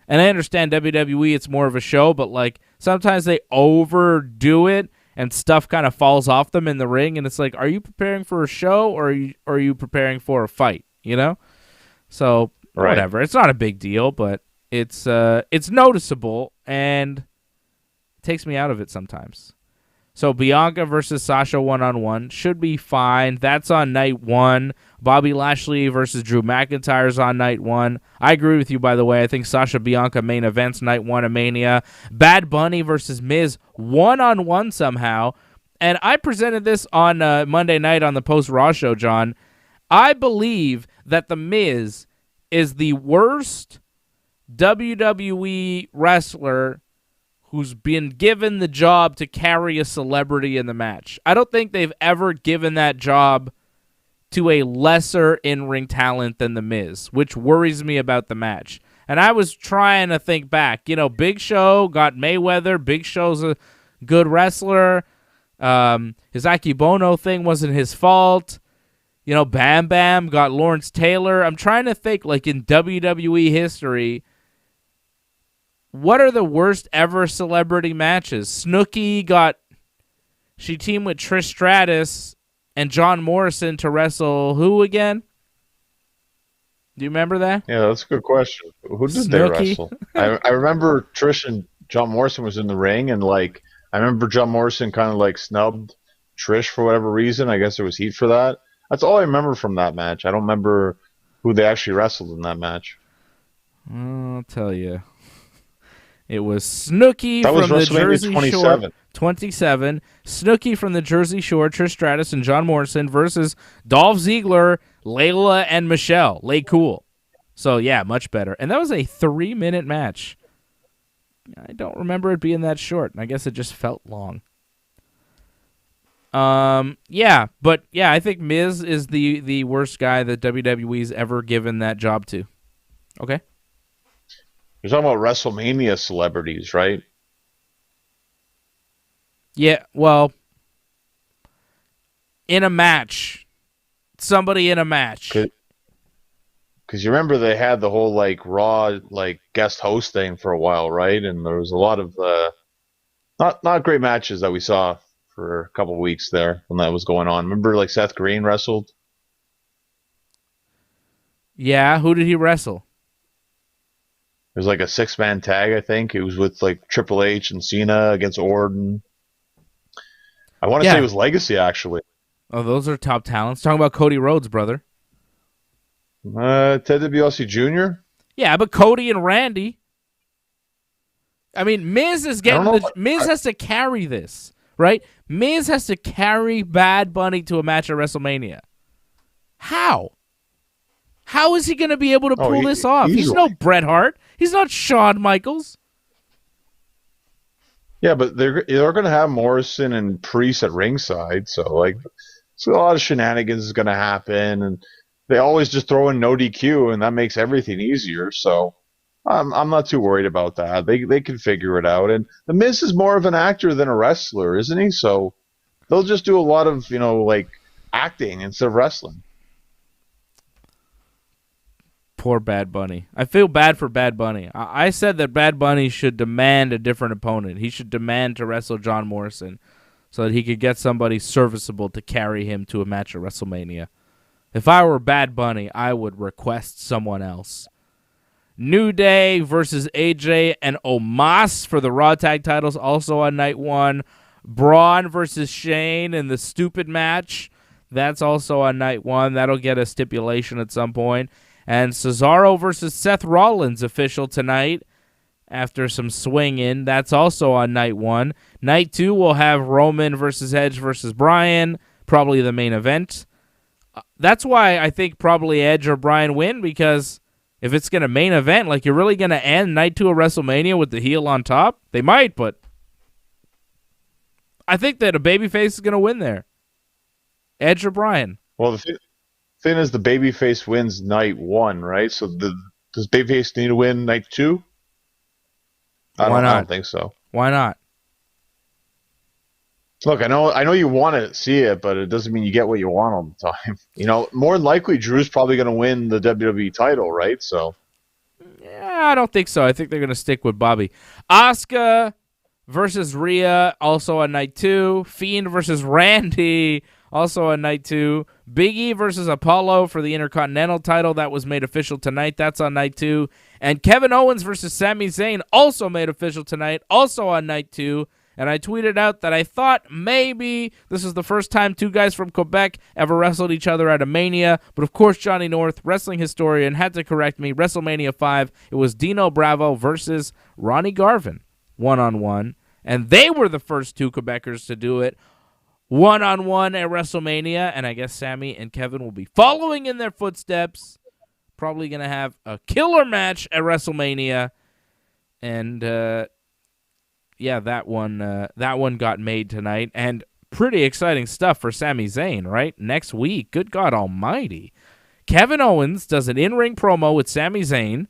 And I understand WWE, it's more of a show, but, like, sometimes they overdo it and stuff kind of falls off them in the ring. And it's like, are you preparing for a show or are you preparing for a fight? You know? So, whatever. It's not a big deal, but it's noticeable and it takes me out of it sometimes. So Bianca versus Sasha one-on-one should be fine. That's on night one. Bobby Lashley versus Drew McIntyre is on night one. I agree with you, by the way. I think Sasha Bianca main events night one of Mania. Bad Bunny versus Miz one-on-one somehow. And I presented this on Monday night on the post-Raw show, John. I believe that The Miz is the worst WWE wrestler who's been given the job to carry a celebrity in the match. I don't think they've ever given that job to a lesser in-ring talent than The Miz, which worries me about the match. And I was trying to think back. You know, Big Show got Mayweather. Big Show's a good wrestler. His Akibono thing wasn't his fault. You know, Bam Bam got Lawrence Taylor. I'm trying to think, like, in WWE history, what are the worst ever celebrity matches? Snooki she teamed with Trish Stratus and John Morrison to wrestle who again? Do you remember that? Yeah, that's a good question. Who did they wrestle? I remember Trish and John Morrison was in the ring, and like I remember John Morrison kind of like snubbed Trish for whatever reason. I guess there was heat for that. That's all I remember from that match. I don't remember who they actually wrestled in that match. I'll tell you. It was Snooki from the Jersey 27. Shore. 27. Snooki from the Jersey Shore, Trish Stratus, and John Morrison versus Dolph Ziggler, Layla, and Michelle. Lay cool. So, yeah, much better. And that was a 3-minute match. I don't remember it being that short. I guess it just felt long. Yeah, but yeah, I think Miz is the worst guy that WWE's ever given that job to. Okay. You're talking about WrestleMania celebrities, right? Yeah, well, in a match. Somebody in a match. Because you remember they had the whole like Raw like guest host thing for a while, right? And there was a lot of not great matches that we saw for a couple of weeks there when that was going on. Remember like Seth Green wrestled? Yeah, who did he wrestle? It was like a 6-man tag, I think. It was with like Triple H and Cena against Orton. I want to say it was Legacy, actually. Oh, those are top talents. Talking about Cody Rhodes, brother. Ted DiBiase Jr.? Yeah, but Cody and Randy. I mean, Miz is getting Miz has to carry this, right? Miz has to carry Bad Bunny to a match at WrestleMania. How? How is he going to be able to pull this off? Easily. He's no Bret Hart. He's not Shawn Michaels. Yeah, but they're going to have Morrison and Priest at ringside, so like, a lot of shenanigans is going to happen, and they always just throw in no DQ, and that makes everything easier. So I'm not too worried about that. They can figure it out. And the Miz is more of an actor than a wrestler, isn't he? So they'll just do a lot of like acting instead of wrestling. Poor Bad Bunny. I feel bad for Bad Bunny. I said that Bad Bunny should demand a different opponent. He should demand to wrestle John Morrison so that he could get somebody serviceable to carry him to a match at WrestleMania. If I were Bad Bunny, I would request someone else. New Day versus AJ and Omos for the Raw Tag titles, also on night 1. Braun versus Shane in the stupid match. That's also on night 1. That'll get a stipulation at some point. And Cesaro versus Seth Rollins official tonight after some swinging. That's also on night 1. Night 2, we'll have Roman versus Edge versus Bryan, probably the main event. That's why I think probably Edge or Bryan win, because if it's going to main event, like you're really going to end night 2 of WrestleMania with the heel on top? They might, but I think that a babyface is going to win there. Edge or Bryan. Well, the thing is the babyface wins night 1, right? So does babyface need to win night 2? I don't think so. Why not? Look, I know you want to see it, but it doesn't mean you get what you want all the time. More than likely, Drew's probably going to win the WWE title, right? So, yeah, I don't think so. I think they're going to stick with Bobby. Asuka versus Rhea, also on night 2. Fiend versus Randy, also on night 2. Big E versus Apollo for the Intercontinental title. That was made official tonight. That's on night 2. And Kevin Owens versus Sami Zayn, also made official tonight, also on night 2. And I tweeted out that I thought maybe this is the first time 2 guys from Quebec ever wrestled each other at a Mania. But of course, Johnny North, wrestling historian, had to correct me. WrestleMania 5, it was Dino Bravo versus Ronnie Garvin, 1-on-1. And they were the first 2 Quebecers to do it 1-on-1 at WrestleMania. And I guess Sammy and Kevin will be following in their footsteps. Probably going to have a killer match at WrestleMania. And, yeah, that one got made tonight, and pretty exciting stuff for Sami Zayn, right? Next week, good God almighty. Kevin Owens does an in-ring promo with Sami Zayn.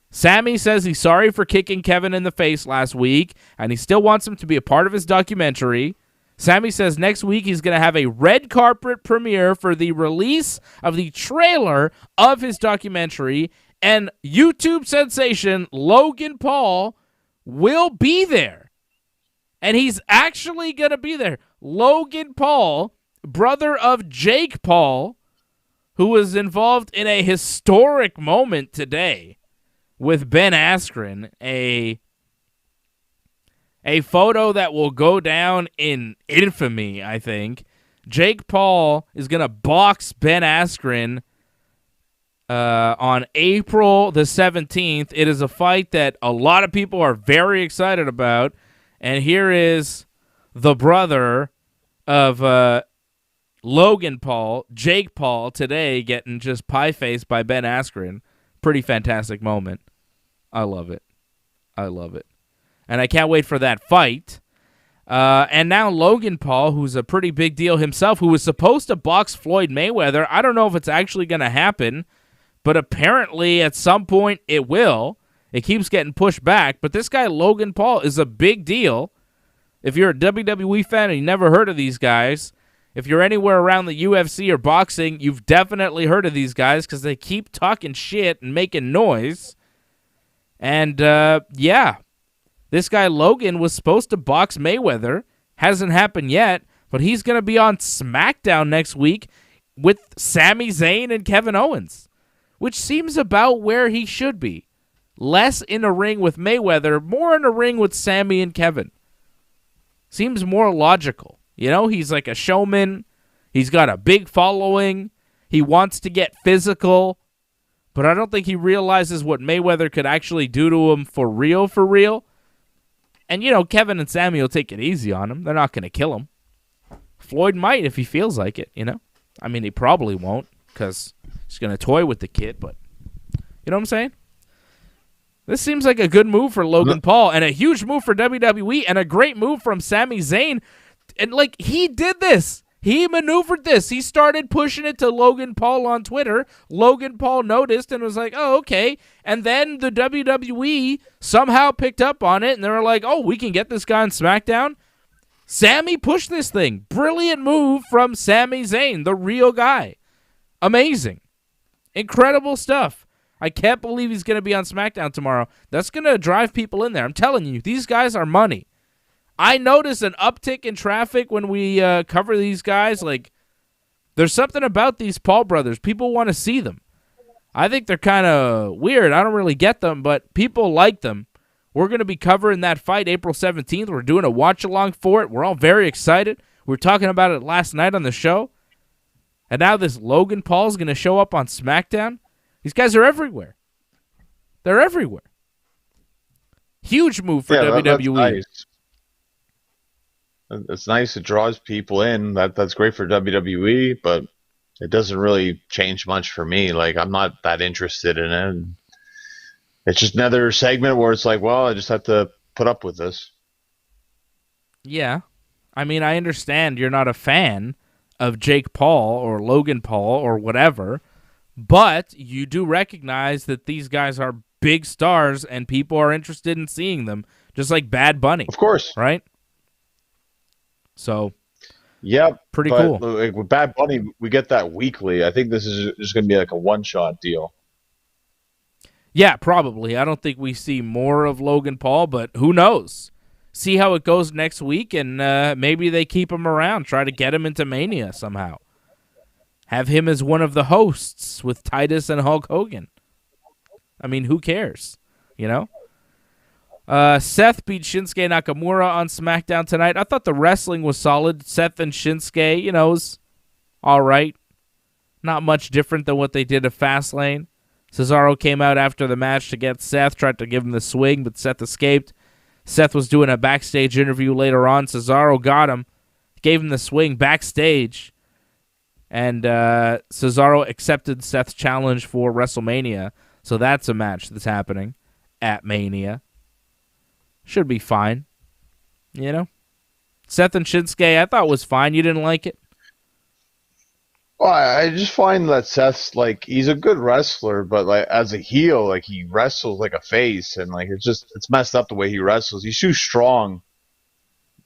Sami says he's sorry for kicking Kevin in the face last week, and he still wants him to be a part of his documentary. Sami says next week he's going to have a red carpet premiere for the release of the trailer of his documentary, And YouTube sensation Logan Paul will be there. And he's actually going to be there. Logan Paul, brother of Jake Paul, who was involved in a historic moment today with Ben Askren, a photo that will go down in infamy, I think. Jake Paul is going to box Ben Askren on April the 17th. It is a fight that a lot of people are very excited about. And here is the brother of Logan Paul, Jake Paul, today getting just pie-faced by Ben Askren. Pretty fantastic moment. I love it. I love it. And I can't wait for that fight. And now Logan Paul, who's a pretty big deal himself, who was supposed to box Floyd Mayweather. I don't know if it's actually going to happen, but apparently at some point it will. It keeps getting pushed back. But this guy, Logan Paul, is a big deal. If you're a WWE fan and you never heard of these guys, if you're anywhere around the UFC or boxing, you've definitely heard of these guys because they keep talking shit and making noise. And, yeah, this guy Logan was supposed to box Mayweather. Hasn't happened yet, but he's going to be on SmackDown next week with Sami Zayn and Kevin Owens, which seems about where he should be. Less in a ring with Mayweather, more in a ring with Sami and Kevin. Seems more logical. You know, he's like a showman. He's got a big following. He wants to get physical. But I don't think he realizes what Mayweather could actually do to him for real, for real. And, you know, Kevin and Sami will take it easy on him. They're not going to kill him. Floyd might if he feels like it, you know. I mean, he probably won't because he's going to toy with the kid. But you know what I'm saying? This seems like a good move for Logan Paul and a huge move for WWE and a great move from Sami Zayn. And, like, he did this. He maneuvered this. He started pushing it to Logan Paul on Twitter. Logan Paul noticed and was like, oh, okay. And then the WWE somehow picked up on it, and they were like, oh, we can get this guy on SmackDown. Sami pushed this thing. Brilliant move from Sami Zayn, the real guy. Amazing. Incredible stuff. I can't believe he's going to be on SmackDown tomorrow. That's going to drive people in there. I'm telling you, these guys are money. I notice an uptick in traffic when we cover these guys. Like, there's something about these Paul brothers. People want to see them. I think they're kind of weird. I don't really get them, but people like them. We're going to be covering that fight April 17th. We're doing a watch-along for it. We're all very excited. We were talking about it last night on the show. And now this Logan Paul's going to show up on SmackDown. These guys are everywhere. They're everywhere. Huge move for WWE. That's nice. It's nice. It draws people in. That's great for WWE, but it doesn't really change much for me. Like, I'm not that interested in it. It's just another segment where it's like, well, I just have to put up with this. Yeah. I mean, I understand you're not a fan of Jake Paul or Logan Paul or whatever, but you do recognize that these guys are big stars and people are interested in seeing them, just like Bad Bunny. Of course. Right? So, yeah, pretty cool. Like, with Bad Bunny, we get that weekly. I think this is just going to be like a one-shot deal. Yeah, probably. I don't think we see more of Logan Paul, but who knows? See how it goes next week, and maybe they keep him around, try to get him into Mania somehow. Have him as one of the hosts with Titus and Hulk Hogan. I mean, who cares? You know? Seth beat Shinsuke Nakamura on SmackDown tonight. I thought the wrestling was solid. Seth and Shinsuke, you know, was all right. Not much different than what they did at Fastlane. Cesaro came out after the match to get Seth, tried to give him the swing, but Seth escaped. Seth was doing a backstage interview later on. Cesaro got him, gave him the swing backstage, and Cesaro accepted Seth's challenge for WrestleMania. So that's a match that's happening at Mania. Should be fine. You know? Seth and Shinsuke, I thought was fine. You didn't like it? Well, I just find that Seth's, like, he's a good wrestler, but, like, as a heel, like, he wrestles like a face, and, like, it's messed up the way he wrestles. He's too strong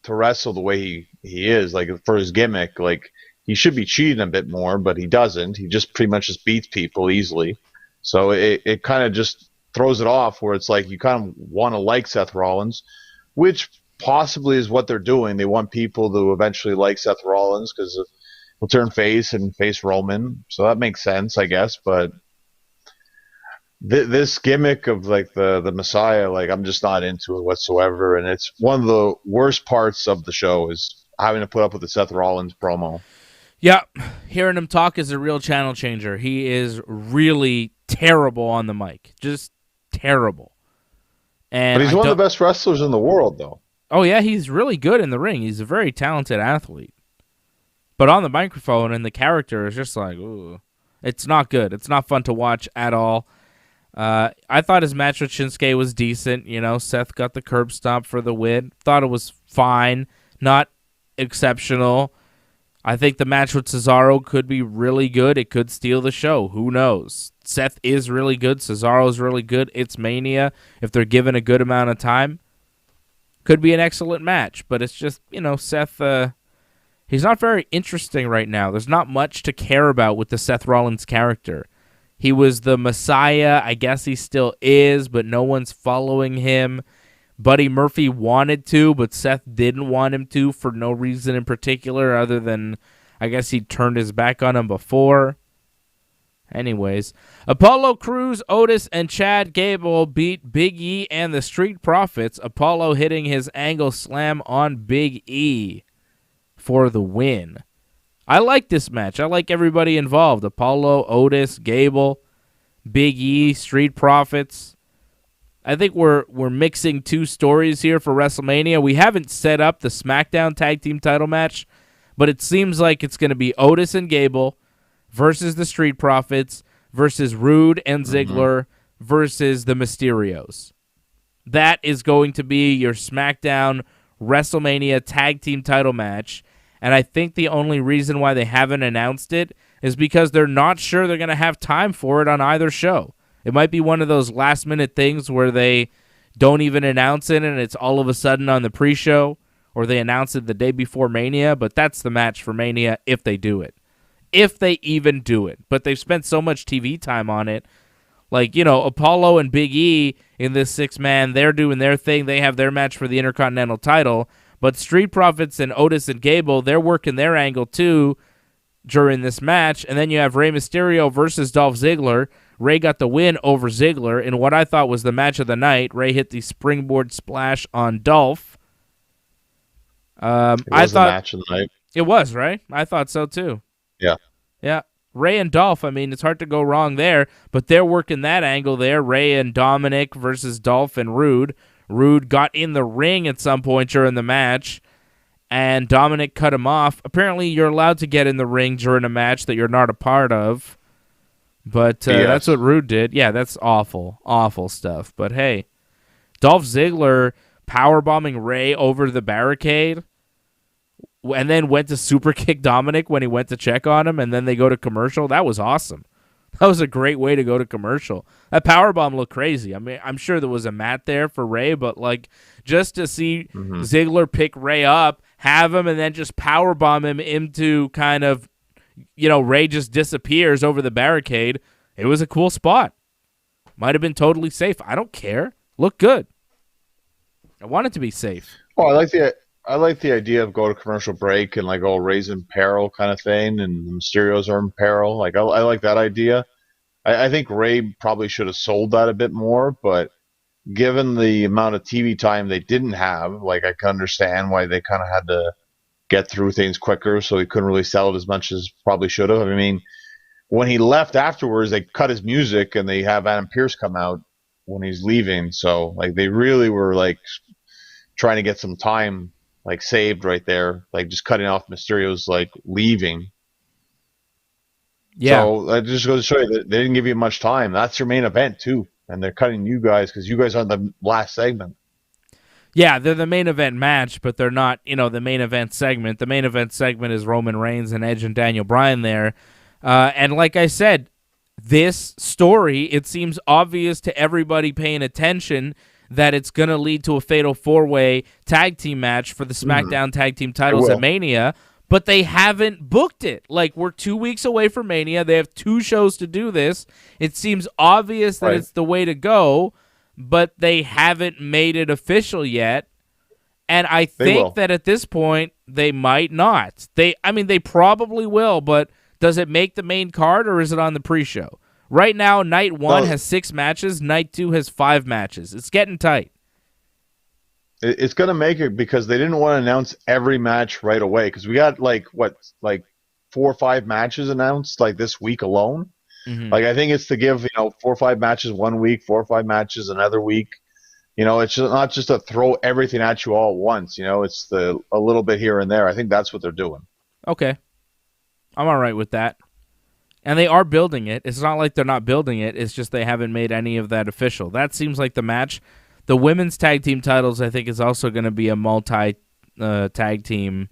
to wrestle the way he is, like, for his gimmick. Like, he should be cheating a bit more, but he doesn't. He just pretty much just beats people easily. So it kind of just throws it off where it's like you kind of want to like Seth Rollins, which possibly is what they're doing. They want people to eventually like Seth Rollins because he'll turn face and face Roman. So that makes sense, I guess. But this gimmick of like the Messiah, like I'm just not into it whatsoever. And it's one of the worst parts of the show is having to put up with the Seth Rollins promo. Yeah, hearing him talk is a real channel changer. He is really terrible on the mic, just terrible. And but he's one of the best wrestlers in the world, though. Oh yeah, he's really good in the ring. He's a very talented athlete. But on the microphone and the character is just like, ooh, it's not good. It's not fun to watch at all. I thought his match with Shinsuke was decent. You know, Seth got the curb stomp for the win. Thought it was fine, not exceptional. I think the match with Cesaro could be really good. It could steal the show. Who knows? Seth is really good. Cesaro is really good. It's Mania. If they're given a good amount of time, could be an excellent match. But it's just, you know, Seth, he's not very interesting right now. There's not much to care about with the Seth Rollins character. He was the Messiah. I guess he still is, but no one's following him. Buddy Murphy wanted to, but Seth didn't want him to for no reason in particular other than I guess he turned his back on him before. Anyways, Apollo Crews, Otis, and Chad Gable beat Big E and the Street Profits. Apollo hitting his angle slam on Big E for the win. I like this match. I like everybody involved. Apollo, Otis, Gable, Big E, Street Profits. I think we're mixing two stories here for WrestleMania. We haven't set up the SmackDown Tag Team title match, but it seems like it's going to be Otis and Gable versus the Street Profits versus Rude and Ziggler versus the Mysterios. That is going to be your SmackDown WrestleMania Tag Team title match, and I think the only reason why they haven't announced it is because they're not sure they're going to have time for it on either show. It might be one of those last-minute things where they don't even announce it and it's all of a sudden on the pre-show, or they announce it the day before Mania, but that's the match for Mania if they do it. If they even do it. But they've spent so much TV time on it. Like, you know, Apollo and Big E in this six-man, they're doing their thing. They have their match for the Intercontinental title. But Street Profits and Otis and Gable, they're working their angle too during this match. And then you have Rey Mysterio versus Dolph Ziggler. Rey got the win over Ziggler in what I thought was the match of the night. Rey hit the springboard splash on Dolph. It was the match of the night. It was, right? I thought so too. Yeah. Yeah. Rey and Dolph, I mean, it's hard to go wrong there, but they're working that angle there. Rey and Dominic versus Dolph and Rude. Rude got in the ring at some point during the match, and Dominic cut him off. Apparently, you're allowed to get in the ring during a match that you're not a part of. But that's what Rude did. Yeah, that's awful, awful stuff. But hey, Dolph Ziggler powerbombing Rey over the barricade and then went to super kick Dominic when he went to check on him, and then they go to commercial. That was awesome. That was a great way to go to commercial. That powerbomb looked crazy. I mean, I'm sure there was a mat there for Rey, but like just to see Ziggler pick Rey up, have him, and then just powerbomb him into kind of, you know, Rey just disappears over the barricade. It was a cool spot. Might have been totally safe. I don't care. Looked good. I want it to be safe. Oh, I like the idea of go to commercial break and like all Rey's in peril kind of thing, and the Mysterios are in peril. Like I like that idea. I think Rey probably should have sold that a bit more, but given the amount of TV time they didn't have, like I can understand why they kind of had to get through things quicker, so he couldn't really sell it as much as probably should have. I mean, when he left afterwards, they cut his music and they have Adam Pearce come out when he's leaving. So like they really were like trying to get some time like saved right there, like just cutting off Mysterio's like leaving. Yeah. So that just goes to show you that they didn't give you much time. That's your main event too, and they're cutting you guys because you guys are the last segment. Yeah, they're the main event match, but they're not, you know, the main event segment. The main event segment is Roman Reigns and Edge and Daniel Bryan there. And like I said, this story, it seems obvious to everybody paying attention that it's going to lead to a fatal four-way tag team match for the SmackDown tag team titles at Mania. but they haven't booked it. Like, we're 2 weeks away from Mania. They have 2 shows to do this. It seems obvious that it's the way to go, but they haven't made it official yet. And I think that at this point, they might not. They probably will, but does it make the main card or is it on the pre-show? Right now, night 1 has 6 matches. Night 2 has 5 matches. It's getting tight. It's going to make it because they didn't want to announce every match right away because we got like 4 or 5 matches announced like this week alone. Mm-hmm. Like I think it's to give 4 or 5 matches one week, 4 or 5 matches another week. It's just not just to throw everything at you all at once. It's a little bit here and there. I think that's what they're doing. Okay, I'm all right with that. And they are building it. It's not like they're not building it. It's just they haven't made any of that official. That seems like the match. The women's tag team titles, I think, is also going to be a multi-tag team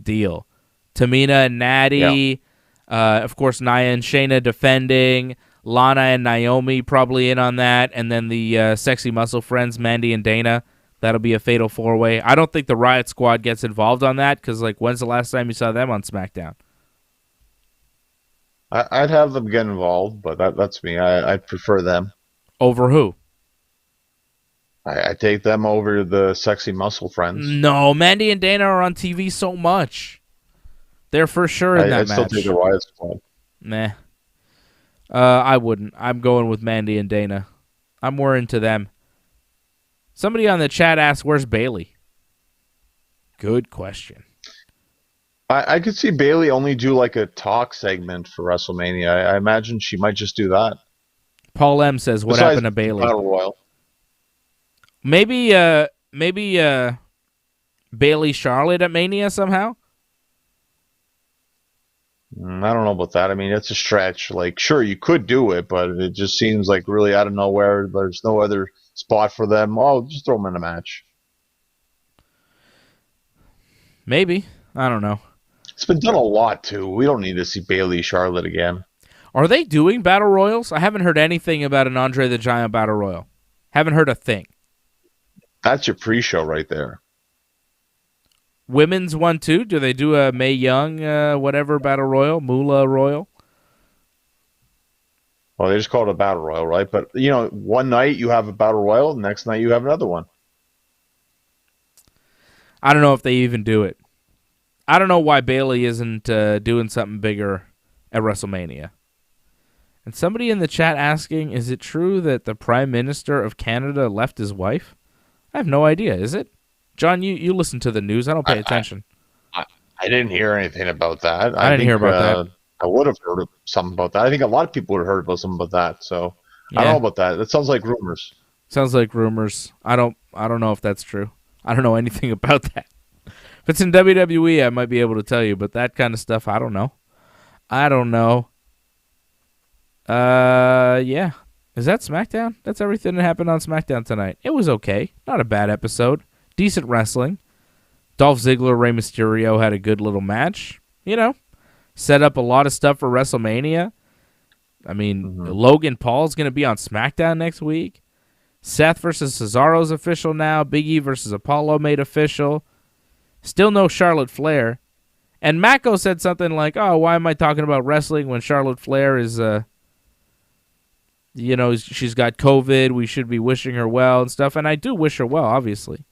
deal. Tamina and Natty, of course, Nia and Shayna defending, Lana and Naomi probably in on that, and then the Sexy Muscle Friends, Mandy and Dana. That'll be a fatal 4-way. I don't think the Riot Squad gets involved on that because, when's the last time you saw them on SmackDown? I'd have them get involved, but that's me. I'd prefer them. Over who? I take them over the Sexy Muscle Friends. No, Mandy and Dana are on TV so much. They're for sure in that match. I'd still take the Riot Squad. Nah. I wouldn't. I'm going with Mandy and Dana. I'm more into them. Somebody on the chat asked, where's Bayley? Good question. I could see Bayley only do a talk segment for WrestleMania. I imagine she might just do that. Paul M says, what happened to Bayley? Battle Royal. Maybe Bayley Charlotte at Mania somehow? I don't know about that. I mean, it's a stretch. Sure, you could do it, but it just seems really out of nowhere. There's no other spot for them. Oh, just throw them in a match. Maybe. I don't know. It's been done a lot, too. We don't need to see Bayley Charlotte again. Are they doing Battle Royals? I haven't heard anything about an Andre the Giant Battle Royal. Haven't heard a thing. That's your pre-show right there. Women's one, too? Do they do a Mae Young, whatever, Battle Royal? Moolah Royal? Well, they just call it a Battle Royal, right? But, one night you have a Battle Royal, the next night you have another one. I don't know if they even do it. I don't know why Bayley isn't doing something bigger at WrestleMania. And somebody in the chat asking, is it true that the Prime Minister of Canada left his wife? I have no idea. Is it? John, you listen to the news. I don't pay attention. I didn't hear anything about that. I didn't hear about that. I would have heard something about that. I think a lot of people would have heard about something about that. So yeah. I don't know about that. That sounds like rumors. Sounds like rumors. I don't know if that's true. I don't know anything about that. If it's in WWE, I might be able to tell you, but that kind of stuff, I don't know. Yeah. Is that SmackDown? That's everything that happened on SmackDown tonight. It was okay. Not a bad episode. Decent wrestling. Dolph Ziggler, Rey Mysterio had a good little match. Set up a lot of stuff for WrestleMania. I mean, Logan Paul's going to be on SmackDown next week. Seth versus Cesaro's official now. Big E versus Apollo made official. Still no Charlotte Flair. And Mako said something like, oh, why am I talking about wrestling when Charlotte Flair is, she's got COVID. We should be wishing her well and stuff. And I do wish her well, obviously.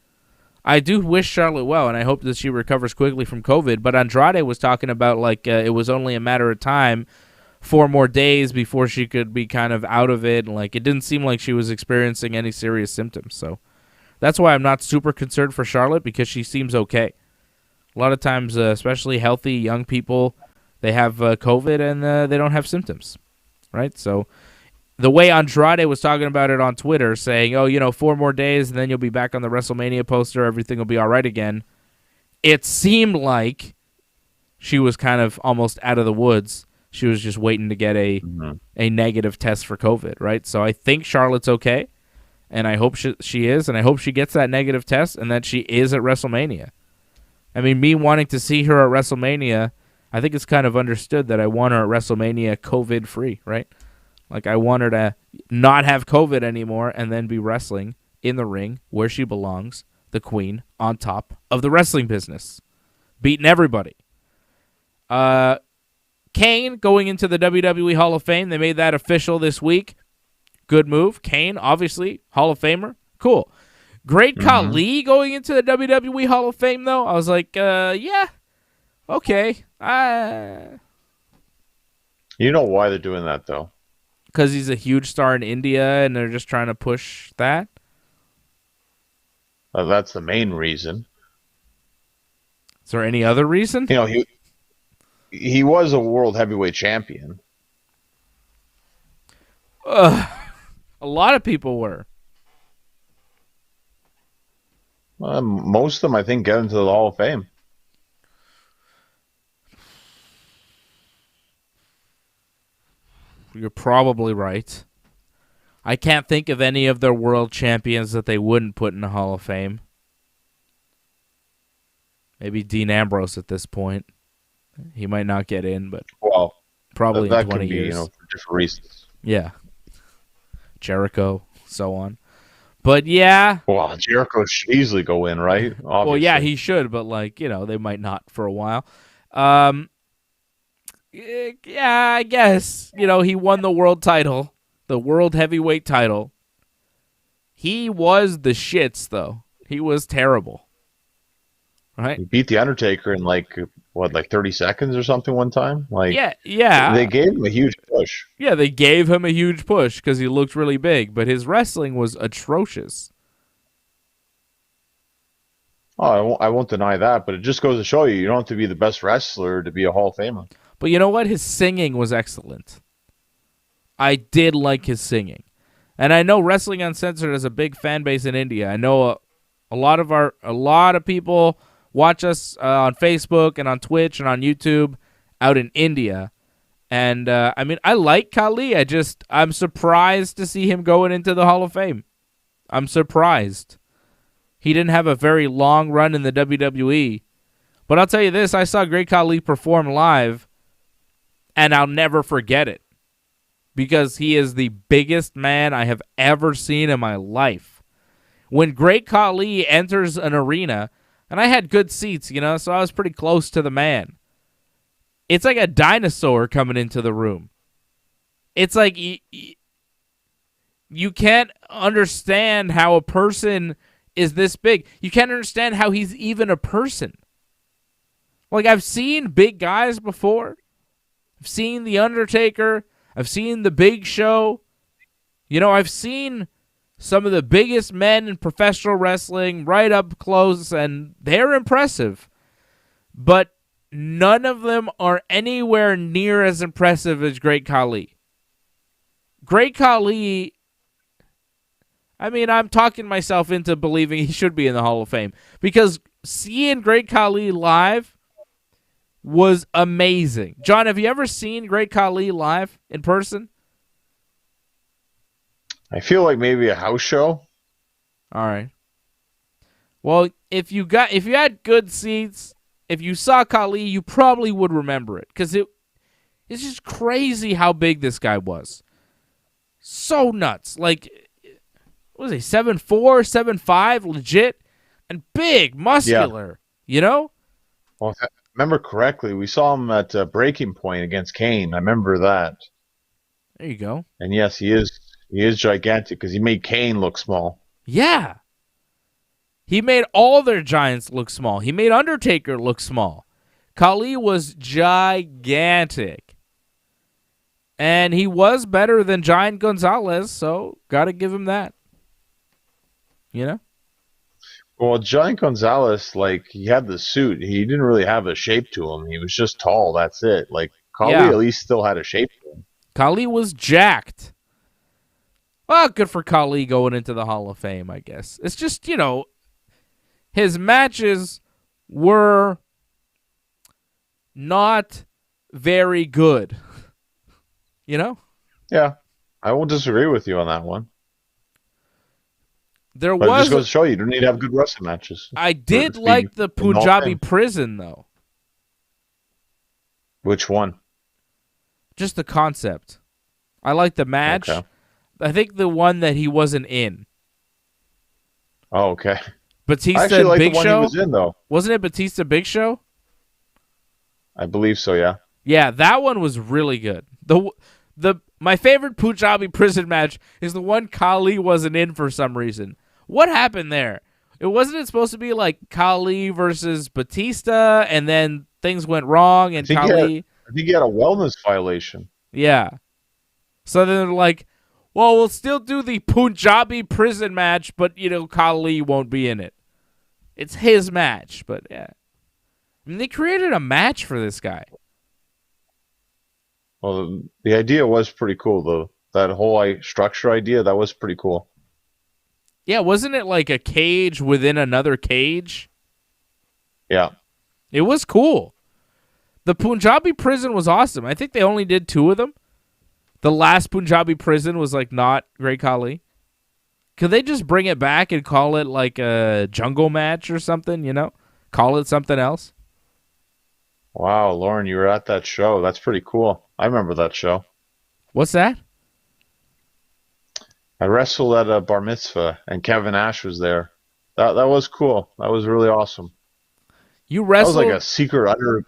I do wish Charlotte well, and I hope that she recovers quickly from COVID. But Andrade was talking about it was only a matter of time, 4 more days before she could be kind of out of it. It didn't seem like she was experiencing any serious symptoms. So that's why I'm not super concerned for Charlotte, because she seems okay. A lot of times, especially healthy young people, they have COVID and they don't have symptoms, right? So the way Andrade was talking about it on Twitter, saying, 4 more days and then you'll be back on the WrestleMania poster, everything will be all right again, it seemed like she was kind of almost out of the woods. She was just waiting to get a negative test for COVID, right? So I think Charlotte's okay, and I hope she is, and I hope she gets that negative test and that she is at WrestleMania. I mean, me wanting to see her at WrestleMania, I think it's kind of understood that I want her at WrestleMania COVID-free, right? I want her to not have COVID anymore and then be wrestling in the ring where she belongs, the queen, on top of the wrestling business, beating everybody. Kane going into the WWE Hall of Fame. They made that official this week. Good move. Kane, obviously, Hall of Famer. Cool. Great Khali going into the WWE Hall of Fame, though. I was like, yeah, okay. You know why they're doing that, though? Because he's a huge star in India, and they're just trying to push that? That's the main reason. Is there any other reason? You know, he was a world heavyweight champion. A lot of people were. Most of them, I think, get into the Hall of Fame. You're probably right. I can't think of any of their world champions that they wouldn't put in the Hall of Fame. Maybe Dean Ambrose at this point. He might not get in, but probably in 20 years. For different reasons. Yeah. Jericho, so on. But yeah. Well, Jericho should easily go in, right? Obviously. Well, yeah, he should, but they might not for a while. Yeah, I guess. He won the world title, the world heavyweight title. He was the shits, though. He was terrible. Right? He beat The Undertaker in 30 seconds or something one time? Yeah. They gave him a huge push. Yeah, they gave him a huge push because he looked really big, but his wrestling was atrocious. Oh, I won't deny that, but it just goes to show you don't have to be the best wrestler to be a Hall of Famer. But you know what? His singing was excellent. I did like his singing. And I know Wrestling Uncensored has a big fan base in India. I know a lot of people watch us on Facebook and on Twitch and on YouTube out in India. And, I like Khali. I'm surprised to see him going into the Hall of Fame. I'm surprised. He didn't have a very long run in the WWE. But I'll tell you this, I saw Great Khali perform live, and I'll never forget it. Because he is the biggest man I have ever seen in my life. When Great Khali enters an arena, and I had good seats, so I was pretty close to the man. It's like a dinosaur coming into the room. It's like you can't understand how a person is this big. You can't understand how he's even a person. I've seen big guys before. I've seen The Undertaker. I've seen The Big Show. I've seen some of the biggest men in professional wrestling right up close, and they're impressive. But none of them are anywhere near as impressive as Great Khali. Great Khali, I'm talking myself into believing he should be in the Hall of Fame. Because seeing Great Khali live was amazing. John, have you ever seen Great Khali live in person? I feel like maybe a house show. All right. Well, if you had good seats, if you saw Khali, you probably would remember it because it's just crazy how big this guy was. So nuts. What was he? 7'4", 7'5", legit, and big, muscular. Well, if I remember correctly, we saw him at Breaking Point against Kane. I remember that. There you go. And yes, he is gigantic because he made Kane look small. Yeah. He made all their giants look small. He made Undertaker look small. Khali was gigantic. And he was better than Giant Gonzalez, so got to give him that. Well, Giant Gonzalez, he had the suit. He didn't really have a shape to him. He was just tall. That's it. Khali at least still had a shape to him. Khali was jacked. Well, good for Khali going into the Hall of Fame, I guess. It's just, his matches were not very good. Yeah, I won't disagree with you on that one. But it just goes to show you don't need to have good wrestling matches. I did like the Punjabi prison, though. Which one? Just the concept. I like the match. Okay. I think the one that he wasn't in. Oh, okay. Batista I actually and like Big the one Show? he was in, though. Wasn't it Batista Big Show? I believe so, yeah. Yeah, that one was really good. My favorite Punjabi prison match is the one Khali wasn't in for some reason. What happened there? It supposed to be like Khali versus Batista, and then things went wrong, and Khali. I think he had a wellness violation. Yeah. So then they're like, well, we'll still do the Punjabi prison match, but Khali won't be in it. It's his match, but yeah. I mean, they created a match for this guy. Well, the idea was pretty cool, though. That whole structure idea, that was pretty cool. Yeah, wasn't it like a cage within another cage? Yeah. It was cool. The Punjabi prison was awesome. I think they only did 2 of them. The last Punjabi prison was like not Great Khali. Could they just bring it back and call it like a jungle match or something, Call it something else? Wow, Lauren, you were at that show. That's pretty cool. I remember that show. What's that? I wrestled at a bar mitzvah, and Kevin Nash was there. That was cool. That was really awesome. You wrestled? That was like a secret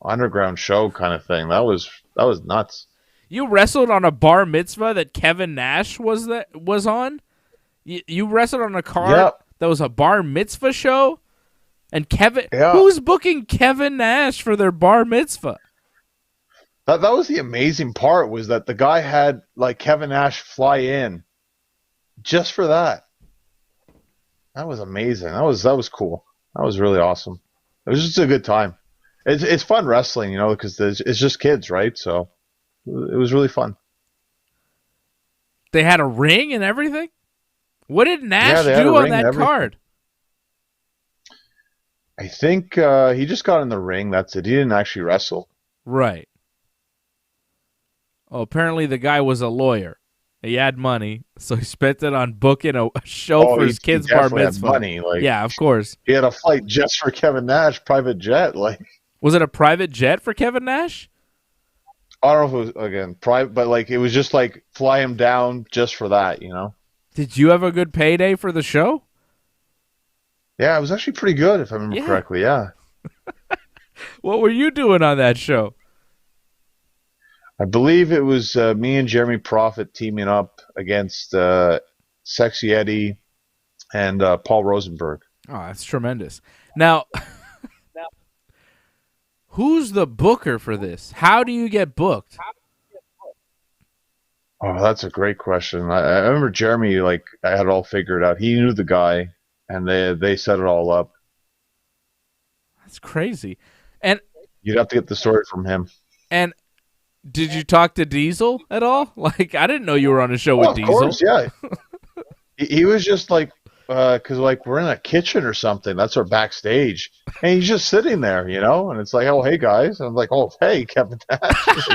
underground show kind of thing. That was nuts. You wrestled on a bar mitzvah that Kevin Nash was on? You wrestled on a card that was a bar mitzvah show? And who's booking Kevin Nash for their bar mitzvah? That was the amazing part, was that the guy had like Kevin Nash fly in just for that. That was amazing. That was cool. That was really awesome. It was just a good time. It's fun wrestling, because it's just kids, right? So it was really fun. They had a ring and everything? What did Nash do on that card? I think he just got in the ring. That's it. He didn't actually wrestle. Right. Oh, apparently the guy was a lawyer. He had money, so he spent it on booking a show for his kid's bar mitzvah. Had money, yeah, of course. He had a flight just for Kevin Nash, private jet. Was it a private jet for Kevin Nash? I don't know if it was, again, private, but it was just fly him down just for that, Did you have a good payday for the show? Yeah, it was actually pretty good, if I remember correctly, yeah. What were you doing on that show? I believe it was me and Jeremy Prophet teaming up against Sexy Eddie and Paul Rosenberg. Oh, that's tremendous. Now, who's the booker for this? How do you get booked? Oh, that's a great question. I remember Jeremy, I had it all figured out. He knew the guy, and they set it all up. That's crazy. And you'd have to get the story from him. And did you talk to Diesel at all? I didn't know you were on a show with Diesel. Of course, yeah. He was just because we're in a kitchen or something. That's our backstage, and he's just sitting there, And it's like, oh, hey guys, and I'm like, oh, hey, Kevin Nash.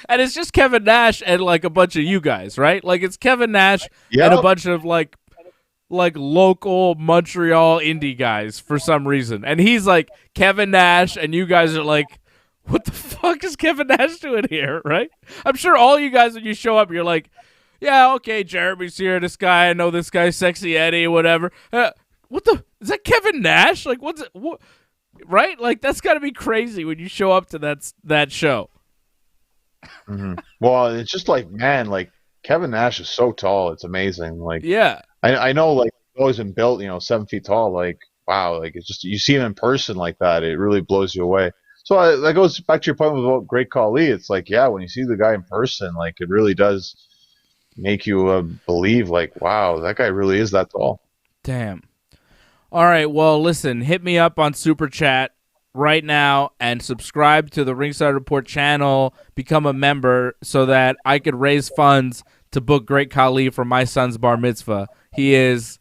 And it's just Kevin Nash and a bunch of you guys, right? It's Kevin Nash and a bunch of local Montreal indie guys for some reason, and he's Kevin Nash, and you guys are what the fuck is Kevin Nash doing here, right? I'm sure all you guys, when you show up, you're yeah, okay, Jeremy's here, this guy, I know this guy, Sexy Eddie, whatever. Is that Kevin Nash? What's it, what, right? That's got to be crazy when you show up to that show. Mm-hmm. Well, it's just man, Kevin Nash is so tall, it's amazing. Yeah. I know, he's always been built, 7 feet tall, wow, it's just, you see him in person like that, it really blows you away. So that goes back to your point about Great Khali. It's yeah, when you see the guy in person, it really does make you believe, wow, that guy really is that tall. Damn. All right, well, listen, hit me up on Super Chat right now and subscribe to the Ringside Report channel, become a member so that I could raise funds to book Great Khali for my son's bar mitzvah. He is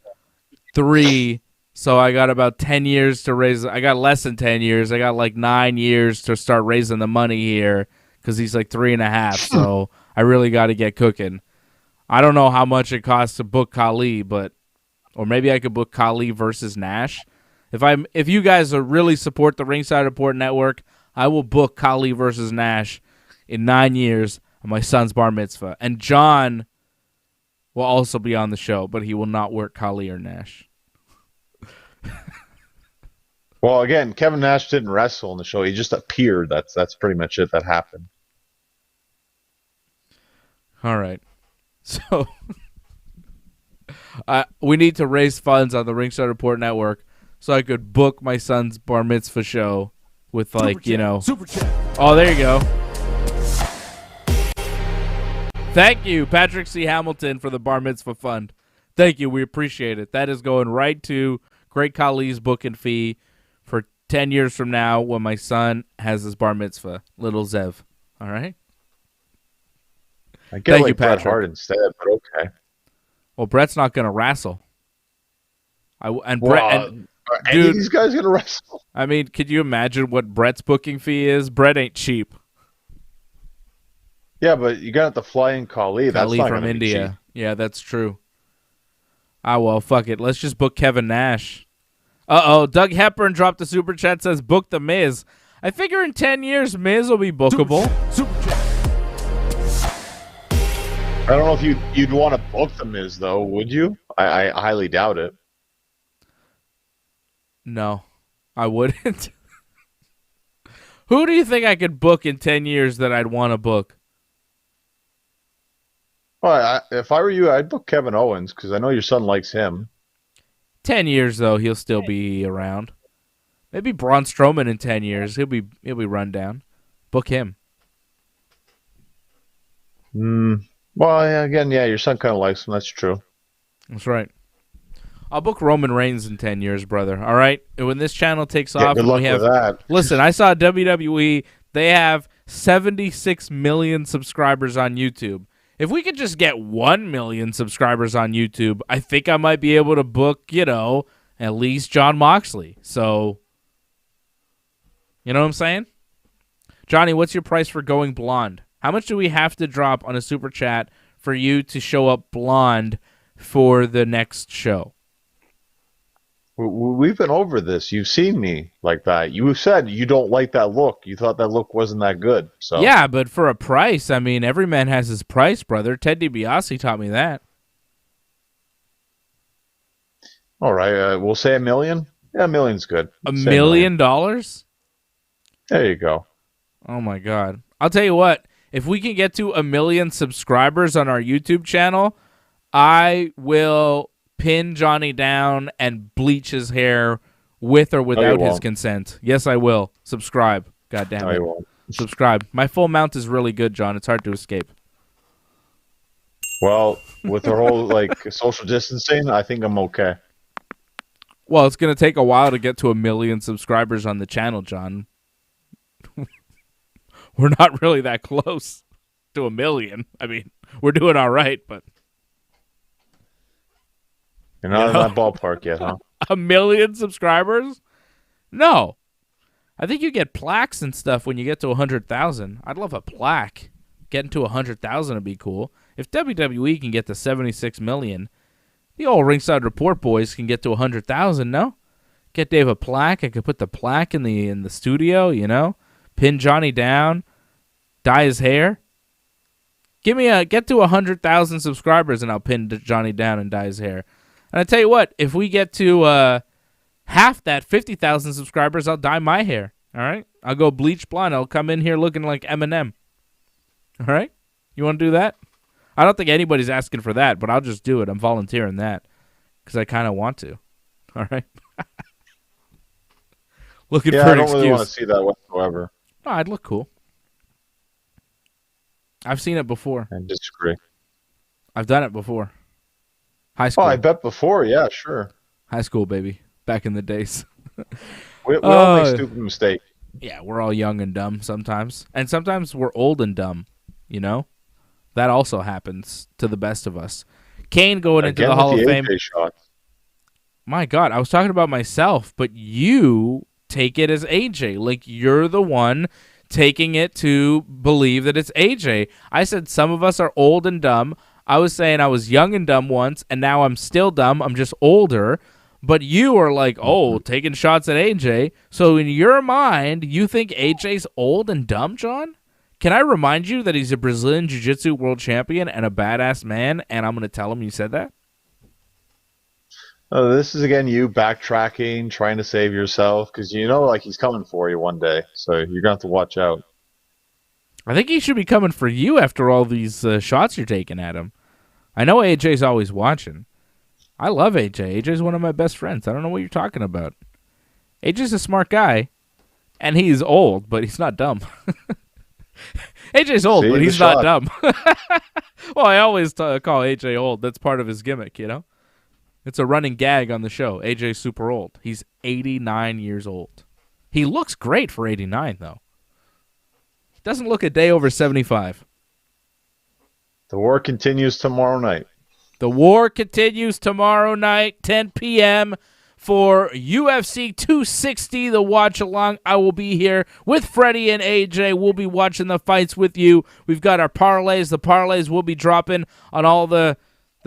3. So I got about 10 years to raise. I got less than 10 years. I got 9 years to start raising the money here because he's 3.5. So I really got to get cooking. I don't know how much it costs to book Khali, or maybe I could book Khali versus Nash. If you guys really support the Ringside Report Network, I will book Khali versus Nash in 9 years on my son's bar mitzvah. And John will also be on the show, but he will not work Khali or Nash. Well, again, Kevin Nash didn't wrestle in the show. He just appeared. That's pretty much it that happened. All right. So we need to raise funds on the Ringside Report Network so I could book my son's bar mitzvah show with, like, Super chat. Oh, there you go. Thank you, Patrick C. Hamilton, for the bar mitzvah fund. Thank you. We appreciate it. That is going right to Great Khali's booking fee for 10 years from now when my son has his bar mitzvah, little Zev. All right? I get Thank like you, Bret Hart instead, but okay. Well, Bret's not going to wrestle. Dude, these guys going to wrestle. I mean, could you imagine what Bret's booking fee is? Bret ain't cheap. Yeah, but you got to fly in Khali. That's not from India. Yeah, that's true. Ah, well, fuck it. Let's just book Kevin Nash. Uh-oh, Doug Hepburn dropped a super chat, says book the Miz. I figure in 10 years, Miz will be bookable. Super chat. I don't know if you'd want to book the Miz, though, would you? I highly doubt it. No, I wouldn't. Who do you think I could book in 10 years that I'd want to book? Well, if I were you, I'd book Kevin Owens because I know your son likes him. 10 years, though, he'll still be around. Maybe Braun Strowman in 10 years. He'll be run down. Book him. Well, yeah, again, your son kind of likes him. That's true. That's right. I'll book Roman Reigns in 10 years, brother. All right? When this channel takes off, good luck with that. Listen, I saw WWE. They have 76 million subscribers on YouTube. If we could just get 1 million subscribers on YouTube, I think I might be able to book, at least Jon Moxley. So, you know what I'm saying? Johnny, what's your price for going blonde? How much do we have to drop on a super chat for you to show up blonde for the next show? We've been over this. You've seen me like that. You said you don't like that look. You thought that look wasn't that good. So yeah, but for a price, I mean, every man has his price, brother. Ted DiBiase taught me that. All right, we'll say $1 million. Yeah, $1 million's good. $1 million? There you go. Oh my God! I'll tell you what. If we can get to 1 million subscribers on our YouTube channel, I will pin Johnny down and bleach his hair with or without his consent. Yes, I will. Subscribe. God damn it. Subscribe. My full mount is really good, John. It's hard to escape. Well, with the whole social distancing, I think I'm okay. Well, it's going to take a while to get to 1 million subscribers on the channel, John. We're not really that close to 1 million. I mean, we're doing all right, but you're not in that ballpark yet, huh? 1 million subscribers? No. I think you get plaques and stuff when you get to 100,000. I'd love a plaque. Getting to 100,000 would be cool. If WWE can get to 76 million, the old Ringside Report boys can get to 100,000, no? Get Dave a plaque. I could put the plaque in the studio, Pin Johnny down. Dye his hair. Get to 100,000 subscribers and I'll pin Johnny down and dye his hair. And I tell you what, if we get to half that, 50,000 subscribers, I'll dye my hair. All right? I'll go bleach blonde. I'll come in here looking like Eminem. All right? You want to do that? I don't think anybody's asking for that, but I'll just do it. I'm volunteering that because I kind of want to. All right? Looking for an excuse. I don't really want to see that whatsoever. No, I'd look cool. I've seen it before. I disagree. I've done it before. High school. Oh, I bet before. Yeah, sure. High school, baby. Back in the days. we all make stupid mistakes. Yeah, we're all young and dumb sometimes. And sometimes we're old and dumb, That also happens to the best of us. Kane going into the Hall of Fame. Shots. My God, I was talking about myself, but you take it as AJ. Like, you're the one taking it to believe that it's AJ. I said some of us are old and dumb. I was saying I was young and dumb once, and now I'm still dumb. I'm just older. But you are like, taking shots at AJ. So in your mind, you think AJ's old and dumb, John? Can I remind you that he's a Brazilian Jiu-Jitsu world champion and a badass man, and I'm going to tell him you said that? This is again you backtracking, trying to save yourself because you know, like he's coming for you one day, so you're gonna have to watch out. I think he should be coming for you after all these shots you're taking at him. I know AJ's always watching. I love AJ. AJ's one of my best friends. I don't know what you're talking about. AJ's a smart guy, and he's old, but he's not dumb. AJ's old, but he's not dumb. Well, I always call AJ old. That's part of his gimmick, you know? It's a running gag on the show. AJ's super old. He's 89 years old. He looks great for 89, though. Doesn't look a day over 75. The war continues tomorrow night. The war continues tomorrow night, 10 p.m. for UFC 260, the watch-along. I will be here with Freddie and AJ. We'll be watching the fights with you. We've got our parlays. The parlays will be dropping on all the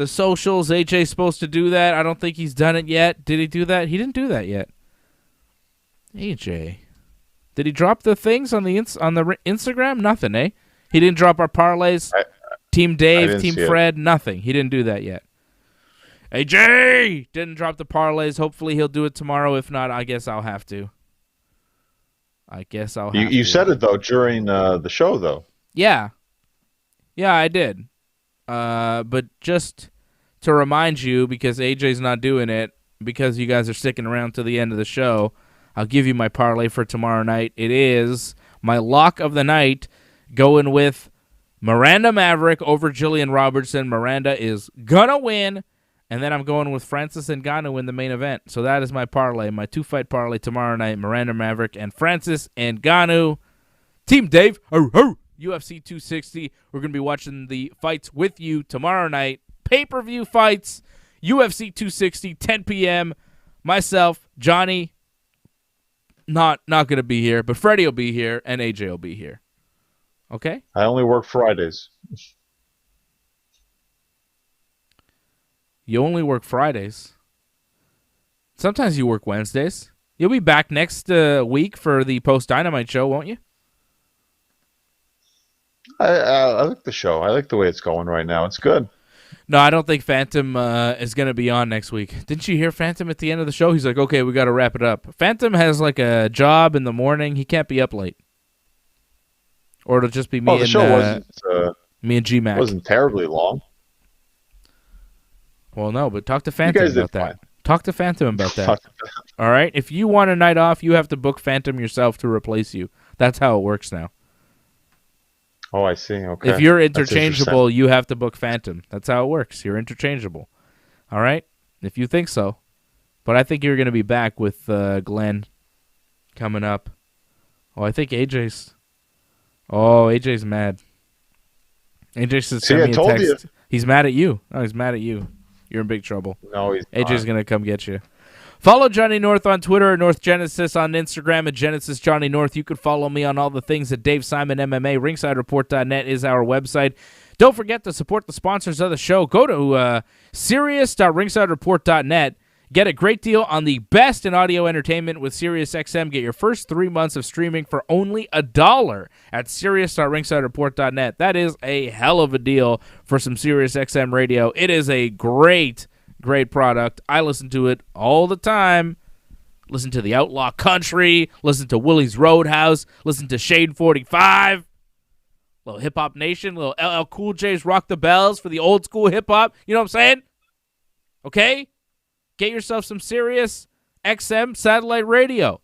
socials. AJ's supposed to do that. I don't think he's done it yet. Did he do that? He didn't do that yet. AJ. Did he drop the things on the Instagram? Nothing, eh? He didn't drop our parlays. Team Dave, Team Fred, nothing. He didn't do that yet. AJ didn't drop the parlays. Hopefully he'll do it tomorrow. If not, I guess I'll have to. You said it, though, during the show, though. Yeah. Yeah, I did. But just to remind you, because AJ's not doing it, because you guys are sticking around to the end of the show, I'll give you my parlay for tomorrow night. It is my lock of the night, going with Miranda Maverick over Jillian Robertson. Miranda is going to win. And then I'm going with Francis Ngannou in the main event. So that is my parlay, my two-fight parlay tomorrow night, Miranda Maverick and Francis Ngannou. Team Dave, UFC 260. We're going to be watching the fights with you tomorrow night. Pay-per-view fights, UFC 260, 10 p.m. Myself, Johnny, not going to be here, but Freddie will be here and AJ will be here. Okay? I only work Fridays. You only work Fridays. Sometimes you work Wednesdays. You'll be back next week for the post-Dynamite show, won't you? I like the show. I like the way it's going right now. It's good. No, I don't think Phantom is going to be on next week. Didn't you hear Phantom at the end of the show? He's like, okay, we got to wrap it up. Phantom has like a job in the morning. He can't be up late. Or it'll just be me the show wasn't, me and G-Mac. It wasn't terribly long. Well, no, but talk to Phantom about that. Fine. Talk to Phantom about that. All right? If you want a night off, you have to book Phantom yourself to replace you. That's how it works now. Oh, I see. Okay. If you're interchangeable, you have to book Phantom. That's how it works. You're interchangeable. All right? If you think so. But I think you're going to be back with Glenn coming up. Oh, I think AJ's... Oh, AJ's mad. AJ said send me a text. You. He's mad at you. Oh, he's mad at you. You're in big trouble. No, he's AJ's going to come get you. Follow Johnny North on Twitter at North Genesis, on Instagram at Genesis Johnny North. You can follow me on all the things at Dave Simon MMA. RingsideReport.net is our website. Don't forget to support the sponsors of the show. Go to Sirius.RingsideReport.net. Get a great deal on the best in audio entertainment with SiriusXM. Get your first 3 months of streaming for only $1 at Sirius.RingsideReport.net. That is a hell of a deal for some SiriusXM radio. It is a great product. I listen to it all the time. Listen to the Outlaw Country. Listen to Willie's Roadhouse. Listen to Shade 45. Little Hip Hop Nation. Little LL Cool J's Rock the Bells for the old school hip hop. You know what I'm saying? Okay? Get yourself some Sirius XM satellite radio.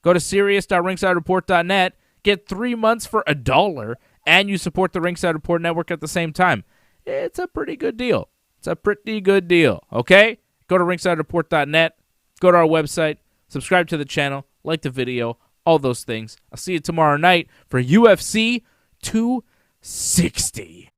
Go to Sirius.RingsideReport.net. Get 3 months for $1, and you support the Ringside Report Network at the same time. It's a pretty good deal. It's a pretty good deal, okay? Go to RingsideReport.net. Go to our website. Subscribe to the channel. Like the video. All those things. I'll see you tomorrow night for UFC 260.